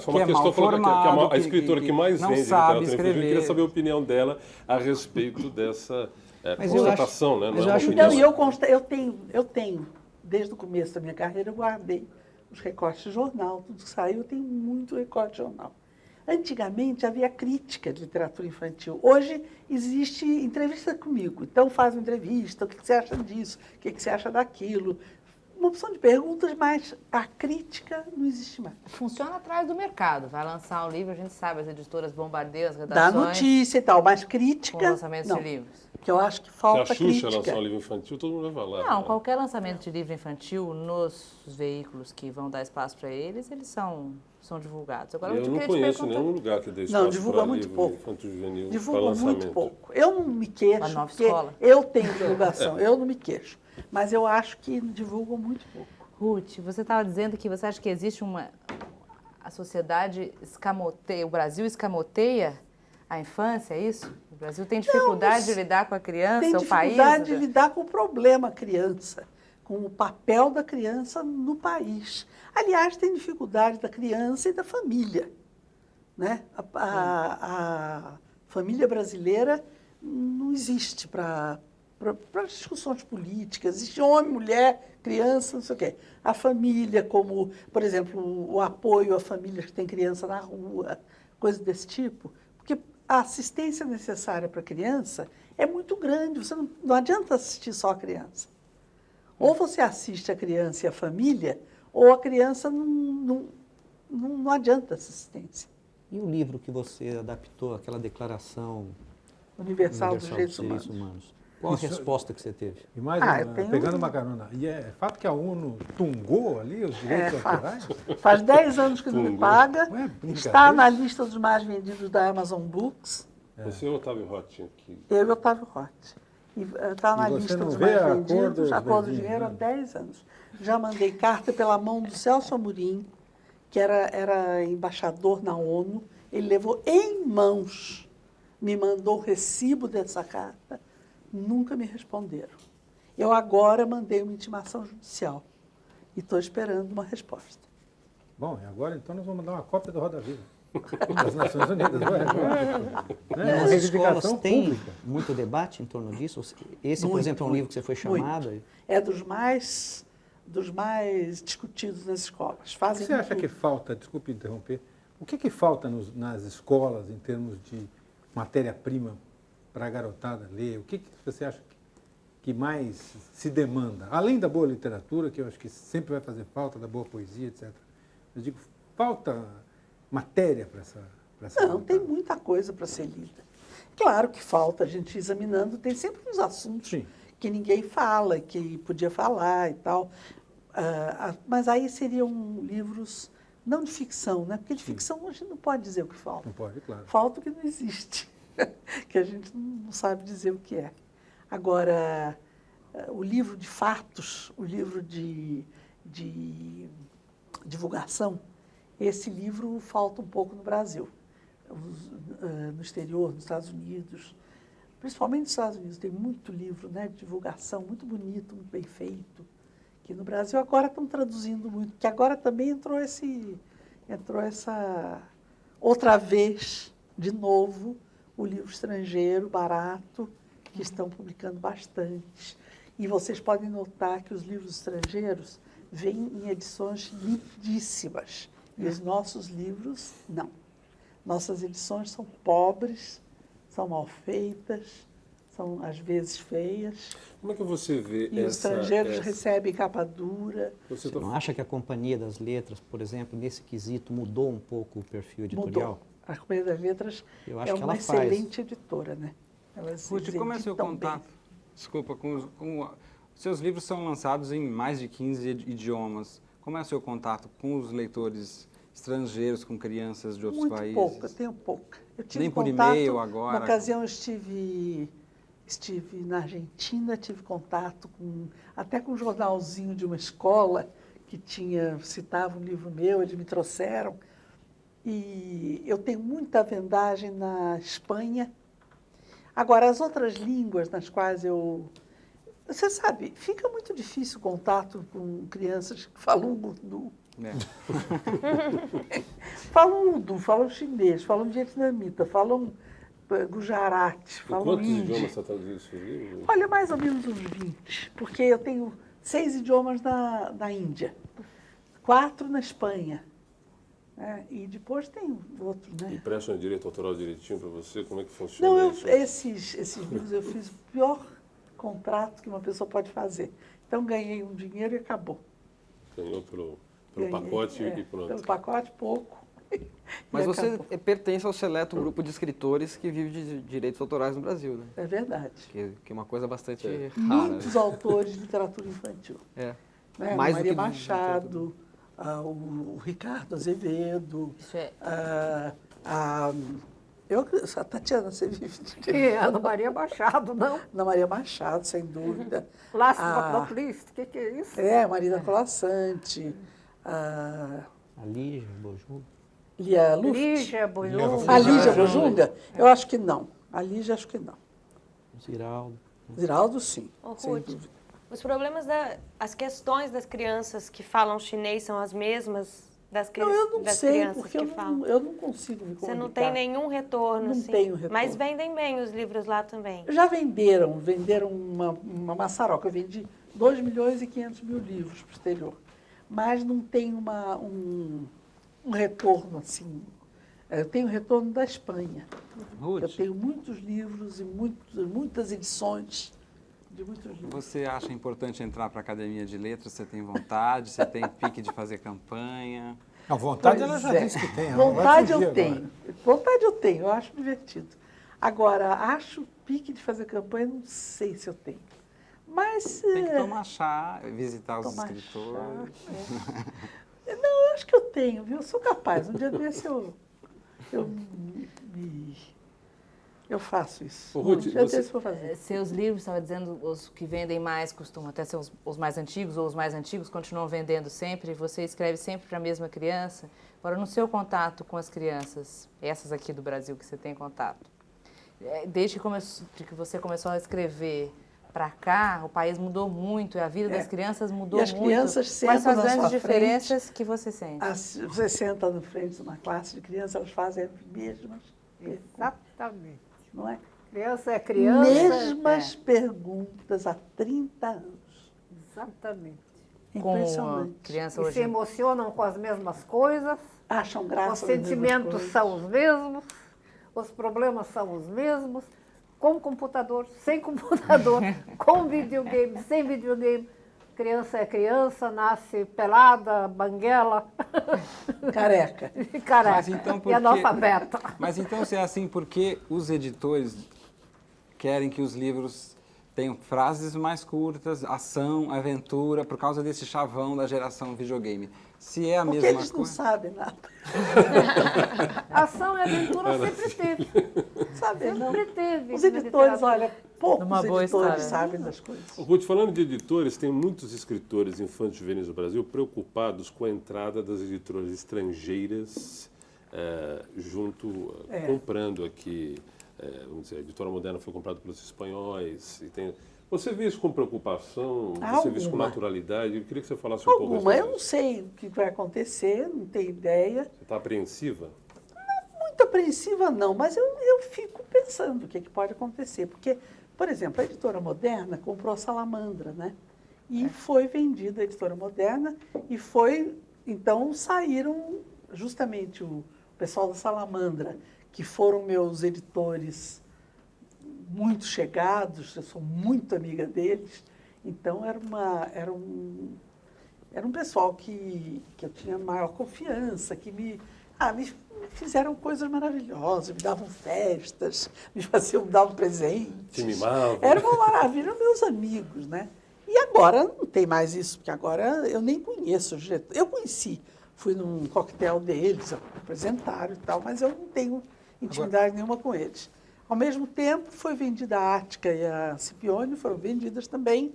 foi uma questão falando que a escritora que mais vende literatura infantil. Eu queria saber a opinião dela a respeito dessa constatação, né? Não é então, eu tenho, desde o começo da minha carreira, eu guardei os recortes de jornal, tudo que saiu, eu tenho muito recorte de jornal. Antigamente havia crítica de literatura infantil. Hoje existe entrevista comigo. Então faz uma entrevista, o que você acha disso, o que você acha daquilo. Uma opção de perguntas, mas a crítica não existe mais. Funciona atrás do mercado. Vai lançar um livro, a gente sabe, as editoras bombardeiam as redações. Dá notícia e tal, mas crítica... Com lançamentos de livros. Porque eu acho que falta crítica. Se a Xuxa lançar um livro infantil, todo mundo vai falar. Não, qualquer lançamento de livro infantil nos veículos que vão dar espaço para eles são divulgados. Agora, eu não conheço nenhum lugar que dê espaço para livro infantil juvenil. Divulga muito pouco. Eu não me queixo, a nova porque escola. Eu tenho divulgação, eu não me queixo. Mas eu acho que divulgam muito pouco. Ruth, você estava dizendo que você acha que existe a sociedade escamoteia, o Brasil escamoteia a infância, é isso? O Brasil tem dificuldade de lidar com a criança, o país... Tem dificuldade de lidar com o problema criança, com o papel da criança no país. Aliás, tem dificuldade da criança e da família, né? A família brasileira não existe para discussões políticas. Existe homem, mulher, criança, não sei o quê. A família, como, por exemplo, o apoio a famílias que têm criança na rua, coisa desse tipo. Porque a assistência necessária para a criança é muito grande. Você não adianta assistir só a criança. Ou você assiste a criança e a família, ou a criança não adianta assistência. E o livro que você adaptou, aquela declaração Universal dos Direitos Humanos? Qual a resposta que você teve? E mais pegando uma carona, e é fato que a ONU tungou ali os direitos autorais? Faz 10 anos que não me paga, está na lista dos mais vendidos da Amazon Books. Você e o Otávio Roth aqui. Eu e o Otávio Roth. Está na lista dos mais vendidos, Acordo de Dinheiro, há 10 anos. Já mandei carta pela mão do Celso Amorim, que era embaixador na ONU. Ele levou em mãos, me mandou o recibo dessa carta. Nunca me responderam. Eu agora mandei uma intimação judicial e estou esperando uma resposta. Bom, e agora então nós vamos mandar uma cópia do Roda Viva das Nações Unidas. E as escolas têm muito debate em torno disso? Esse, por exemplo, é um livro que você foi chamado? Muito. É dos mais discutidos nas escolas. O que você acha que falta, desculpe interromper, o que falta nas escolas em termos de matéria-prima para a garotada ler? O que você acha que mais se demanda? Além da boa literatura, que eu acho que sempre vai fazer falta, da boa poesia, etc. Eu digo, falta matéria para essa Não, garotada. tem muita coisa para ser lida. Claro que falta, a gente examinando, tem sempre uns assuntos que ninguém fala, que podia falar e tal. Mas aí seriam livros, não de ficção, né? Porque de ficção a gente não pode dizer o que falta. Não pode, claro. Falta o que não existe. Que a gente não sabe dizer o que é. Agora, o livro de fatos, o livro de divulgação, esse livro falta um pouco no Brasil. No exterior, nos Estados Unidos, principalmente nos Estados Unidos, tem muito livro, né, de divulgação, muito bonito, muito bem feito. Que no Brasil agora estão traduzindo muito, que agora também entrou essa outra vez, de novo, o livro estrangeiro, barato, que estão publicando bastante. E vocês podem notar que os livros estrangeiros vêm em edições lindíssimas. E os nossos livros, não. Nossas edições são pobres, são mal feitas, são às vezes feias. Como é que você vê E os estrangeiros recebem capa dura. Você não acha que a Companhia das Letras, por exemplo, nesse quesito, mudou um pouco o perfil editorial? Mudou. A Companhia das Letras é uma excelente editora, né? Ruth, como é o seu contato? Desculpa, seus livros são lançados em mais de 15 idiomas. Como é o seu contato com os leitores estrangeiros, com crianças de outros países? Muito pouco, eu tenho pouco. Eu tive Nem por contato, e-mail agora? Uma ocasião eu estive na Argentina, tive contato até com um jornalzinho de uma escola que citava um livro meu, eles me trouxeram. E eu tenho muita vendagem na Espanha. Agora, as outras línguas nas quais você sabe, fica muito difícil o contato com crianças que falam urdu. Falam urdu, falam chinês, falam vietnamita, falam gujarati, falam quantos hindi. idiomas você traduziu esse livro? Olha, mais ou menos uns 20, porque eu tenho 6 idiomas na Índia, 4 na Espanha. E depois tem outros, né? E prestam direito autoral direitinho para você? Como é que funciona Não, isso? Esses livros eu fiz o pior contrato que uma pessoa pode fazer. Então ganhei um dinheiro e acabou. Ganhou pelo pacote e pronto. Pelo pacote, pouco. Mas você pertence ao seleto grupo de escritores que vive de direitos autorais no Brasil, né? É verdade. Que é uma coisa bastante rara. Muitos autores de literatura infantil. Mais Maria Machado, o Ricardo Azevedo, a Tatiana, você vive de Ana Maria Machado, não? Ana Maria Machado, sem dúvida. Lácio Monoplista, o que é isso? Marina Colassante. A Lígia Boju. Lia Luft? Lígia, Boiúva. A Lígia Bojunga? Eu acho que não. A Lígia, acho que não. Ziraldo. Ziraldo, sim. Ô, sem Ruth, dúvida. os problemas, as questões das crianças que falam chinês são as mesmas Não, eu não das sei, crianças porque que eu falam? eu não consigo me comunicar. Você não tem nenhum retorno, Não assim? tenho retorno. Mas vendem bem os livros lá também. Já venderam uma maçaroca. Eu vendi 2.500.000 livros para o exterior. Mas não tem um retorno assim. Eu tenho retorno da Espanha. Ruth, Eu tenho muitos livros e muitas edições de muitos livros. você acha importante entrar para a Academia de Letras? Você tem vontade? Você tem pique de fazer campanha? A vontade Pois ela já é. disse que tem. ela não vai Vontade fugir eu agora. tenho. Vontade eu tenho, eu acho divertido. Agora, acho pique de fazer campanha, não sei se eu tenho. Mas. Tem que tomar chá, visitar os tomar escritores. chá, Não, eu acho que eu tenho, viu? Eu sou capaz. Um dia desse eu faço isso. Ô, Ruth, Um dia você- desse eu vou fazer. Seus livros, estava dizendo, os que vendem mais costumam até ser os mais antigos, ou os mais antigos continuam vendendo sempre. Você escreve sempre para a mesma criança. Agora, no seu contato com as crianças, essas aqui do Brasil que você tem contato, desde que você começou a escrever para cá, o país mudou muito, e a vida das crianças mudou E as muito. crianças Quais são sentam as na grandes sua diferenças que você sente? Você senta na frente de uma classe de crianças, elas fazem as mesmas perguntas, Exatamente. não é? Criança é criança. Mesmas perguntas há 30 anos. Exatamente. Com a Impressionante. criança E se hoje. emocionam com as mesmas coisas, Acham os graça nas mesmas sentimentos coisas. são os mesmos, os problemas são os mesmos, com computador, sem computador, com videogame, sem videogame. Criança é criança, nasce pelada, banguela, Careca. e careca, Mas então por e quê? analfabeta. Mas então, se é assim, por que os editores querem que os livros tenham frases mais curtas, ação, aventura, por causa desse chavão da geração videogame? Se é a Porque mesma eles não coisa... sabem nada. Ação e aventura sempre teve. Sabem, não. Sempre teve. Os na editores, literatura. olha, poucos Numa boa editores história. sabem das coisas. Ruth, falando de editores, tem muitos escritores infantis juvenis do Brasil preocupados com a entrada das editoras estrangeiras comprando aqui. Vamos dizer, a Editora Moderna foi comprada pelos espanhóis. Você vê isso com preocupação? Você vê isso com Alguma. naturalidade? Eu queria que você falasse um pouco Alguma, eu sobre não isso. sei o que vai acontecer, não tenho ideia. Você está apreensiva? Muito apreensiva não, mas eu fico pensando o que pode acontecer. Porque, por exemplo, a Editora Moderna comprou a Salamandra, né? E foi vendida a Editora Moderna e então saíram justamente o pessoal da Salamandra, que foram meus editores muito chegados, eu sou muito amiga deles, então era um pessoal que eu tinha maior confiança, que me fizeram coisas maravilhosas, me davam festas, me davam presentes. Te mimavam. Era uma maravilha, meus amigos, né? E agora não tem mais isso, porque agora eu nem conheço o diretor. Eu conheci, fui num coquetel deles, apresentaram e tal, mas eu não tenho intimidade nenhuma com eles. Ao mesmo tempo, foi vendida a Ática e a Scipione, foram vendidas também.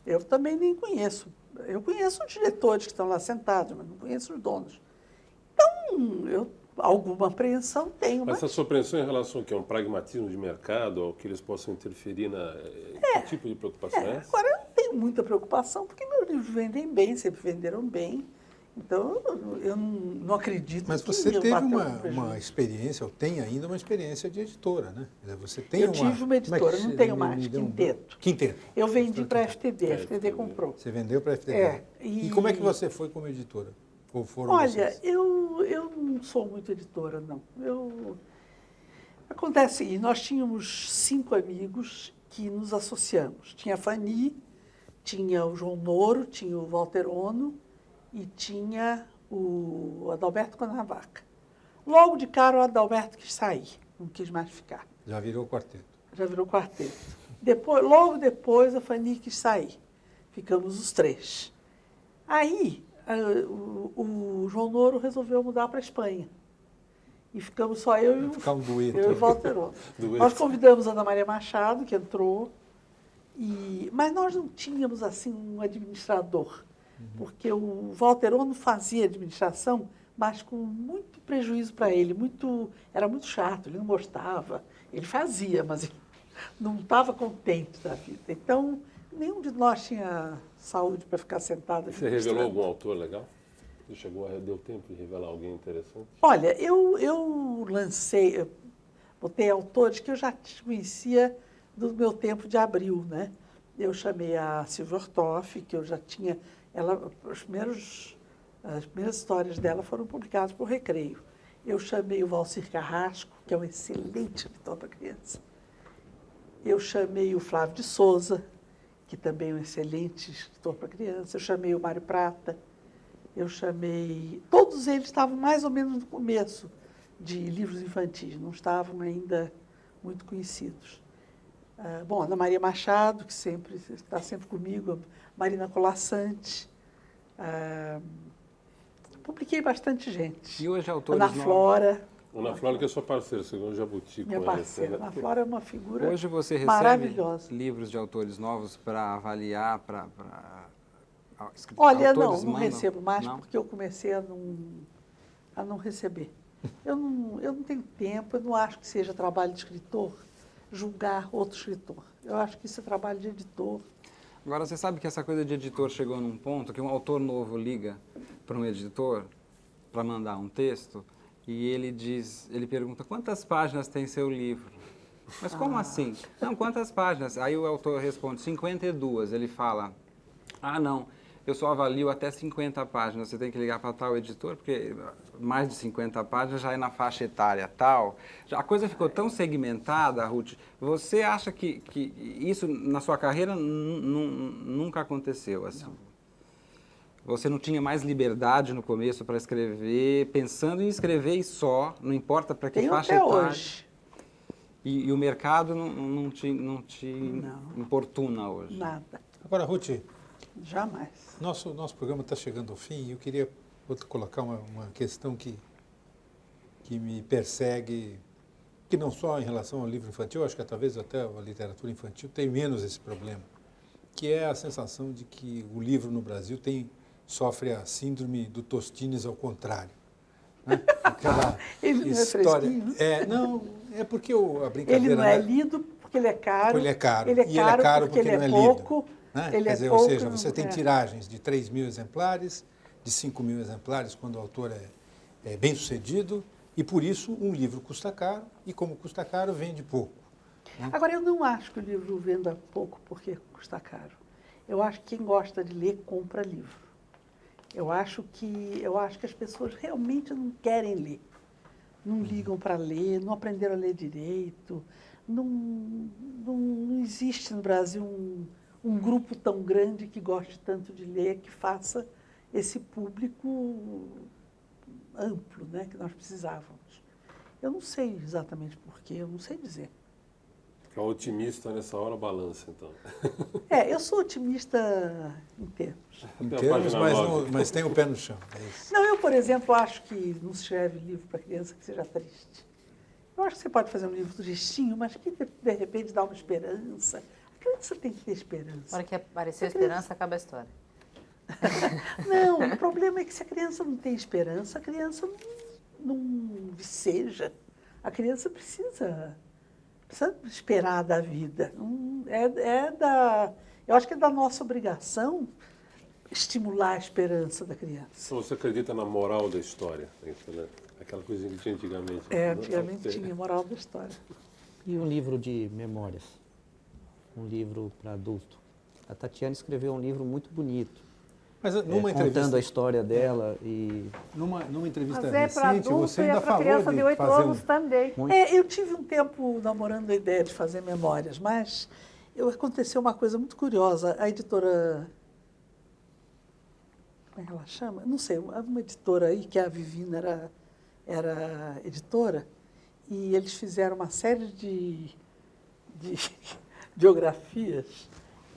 Eu também nem conheço. Eu conheço os diretores que estão lá sentados, mas não conheço os donos. Então, alguma apreensão tenho, Mas mas a sua apreensão em relação ao que é um pragmatismo de mercado, ao que eles possam interferir que tipo de preocupação é essa? agora eu não tenho muita preocupação, porque meus livros vendem bem, sempre venderam bem. Então, eu não acredito Mas que você iam teve bater um uma prejuízo. experiência, ou tem ainda uma experiência de editora, né? Quer dizer, você tem Eu tive uma editora, como é que não se- tenho me mais, deu Quinteto. Quinteto. Eu vendi para a FTD, a É, FTD comprou. Você vendeu para a FTD. É, E como é que você foi como editora? Ou foram Olha, vocês? eu não sou muito editora, não. Acontece que nós tínhamos 5 amigos que nos associamos. Tinha a Fanny, tinha o João Noro, tinha o Walter Ono e tinha o Adalberto Conavaca. Logo de cara, o Adalberto quis sair, não quis mais ficar. Já virou quarteto. Já virou quarteto. Logo depois, a Fanny quis sair. Ficamos os 3. Aí, o João Noro resolveu mudar para a Espanha. E ficamos só eu e Ficar um dueto. eu e o Walter Ono. Dueto. Nós convidamos a Ana Maria Machado, que entrou, mas nós não tínhamos assim um administrador, porque o Walter Ono fazia administração mas com muito prejuízo para ele, era muito chato, ele não gostava, ele fazia, mas ele não estava contente da vida. Então, nenhum de nós tinha saúde para ficar sentado. Você revelou algum autor legal? Você deu tempo de revelar alguém interessante? Olha, eu botei autores que eu já conhecia do meu tempo de Abril, né? Eu chamei a Silvia Ortoff, que eu já tinha... as primeiras histórias dela foram publicadas por Recreio. Eu chamei o Valcir Carrasco, que é um excelente escritor para criança. Eu chamei o Flávio de Souza, que também é um excelente escritor para criança. Eu chamei o Mário Prata. Todos eles estavam mais ou menos no começo de livros infantis, não estavam ainda muito conhecidos. Bom, Ana Maria Machado, que está sempre comigo, Marina Colassante. Publiquei bastante gente. E hoje autores Ana Flora. Ana Flora, que é sua parceira, segundo Jabuti. Minha parceira. Ana Flora é uma figura Hoje você recebe maravilhosa. livros de autores novos para avaliar, para Olha, autores não mandam? recebo mais, Não? porque eu comecei a não receber. Eu não tenho tempo, eu não acho que seja trabalho de escritor julgar outro escritor. Eu acho que isso é trabalho de editor. Agora, você sabe que essa coisa de editor chegou num ponto que um autor novo liga para um editor para mandar um texto e ele pergunta: quantas páginas tem seu livro? Mas como assim? Não, quantas páginas? Aí o autor responde: 52. Ele fala: não, eu só avalio até 50 páginas, você tem que ligar para tal editor, porque mais de 50 páginas já é na faixa etária tal. A coisa ficou tão segmentada, Ruth. Você acha que isso na sua carreira nunca aconteceu assim? Não. Você não tinha mais liberdade no começo para escrever, pensando em escrever e só, não importa para que faixa até etária? hoje. E o mercado não te importuna hoje? Nada. Agora, Ruth, jamais. Nosso programa está chegando ao fim e eu queria colocar uma questão que me persegue, que não só em relação ao livro infantil, acho que talvez até a literatura infantil tem menos esse problema, que é a sensação de que o livro no Brasil sofre a síndrome do Tostines ao contrário. Né? Aquela Ele história. Não é fresquinho? Não, é porque a brincadeira... Ele não é lido porque ele é caro. Ele é caro. Ele é E ele é caro porque ele não é lido. pouco. Né? Ele Quer é dizer, pouco, ou seja, você tem é. tiragens de 3.000 exemplares, de 5.000 exemplares, quando o autor é bem sucedido, e por isso um livro custa caro, e como custa caro, vende pouco. Né? Agora, eu não acho que o livro venda pouco porque custa caro. Eu acho que quem gosta de ler, compra livro. Eu acho que as pessoas realmente não querem ler. Não ligam para ler, não aprenderam a ler direito. Não existe no Brasil um grupo tão grande que goste tanto de ler, que faça esse público amplo, né, que nós precisávamos. Eu não sei exatamente porquê, eu não sei dizer. Ficar otimista nessa hora balança, então. Eu sou otimista em termos. Em Até a termos, página mas tem o pé no chão. É isso. Não, eu, por exemplo, acho que não se escreve livro para criança que seja triste. Eu acho que você pode fazer um livro tristinho, mas que de repente dá uma esperança. A criança tem que ter esperança. Na hora que apareceu a esperança, acaba a história. Não, o problema é que se a criança não tem esperança, a criança não viceja. A criança precisa esperar da vida. Eu acho que é da nossa obrigação estimular a esperança da criança. Então, você acredita na moral da história? Né? Aquela coisinha que tinha antigamente. Antigamente tinha moral da história. E um livro de memórias, um livro para adulto. A Tatiana escreveu um livro muito bonito, Mas numa entrevista, contando a história dela e... numa entrevista Mas é para recente, adulto você e é ainda para falou criança de 8 fazer anos também. Eu tive um tempo namorando a ideia de fazer memórias, mas aconteceu uma coisa muito curiosa. A editora... Como é que ela chama? Não sei, uma editora aí, que a Vivina era editora, e eles fizeram uma série de biografias,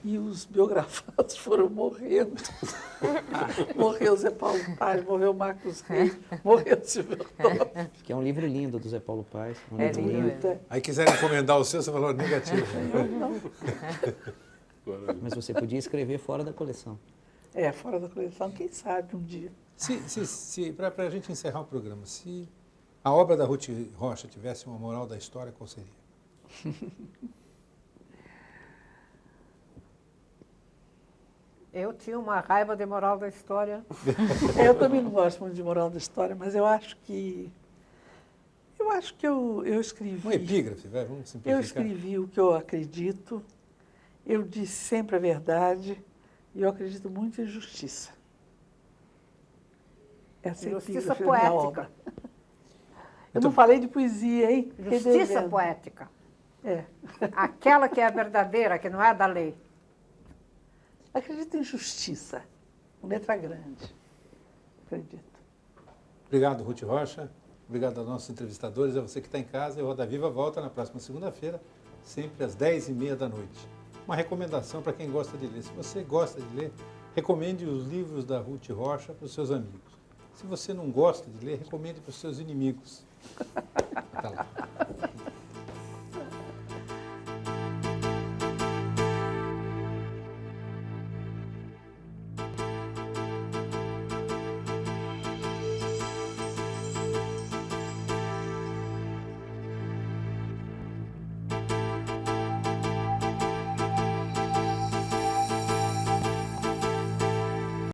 e os biografados foram morrendo. Morreu o Zé Paulo Paes, morreu o Marcos Reis, morreu o Silvio Ortoff. Que é um livro lindo do Zé Paulo Paes. Um É livro lindo lindo. mesmo. Aí quiserem encomendar o seu, você falou negativo. Mas você podia escrever fora da coleção. Fora da coleção, quem sabe um dia. Para a gente encerrar o programa, se a obra da Ruth Rocha tivesse uma moral da história, qual seria? Eu tinha uma raiva de moral da história. Eu também não gosto muito de moral da história, mas eu acho que eu escrevi. Um epígrafe, vamos simplificar. Eu escrevi o que eu acredito, eu disse sempre a verdade e eu acredito muito em justiça. Essa é a Justiça epígrafe da minha poética. obra. Eu não falei de poesia, hein? Fiquei Justiça devendo. poética. É. Aquela que é a verdadeira, que não é da lei. Acredito em justiça, com letra grande. Acredito. Obrigado, Ruth Rocha. Obrigado aos nossos entrevistadores, a você que está em casa. E o Roda Viva volta na próxima segunda-feira, sempre às 10h30 da noite. Uma recomendação para quem gosta de ler. Se você gosta de ler, recomende os livros da Ruth Rocha para os seus amigos. Se você não gosta de ler, recomende para os seus inimigos. Até lá.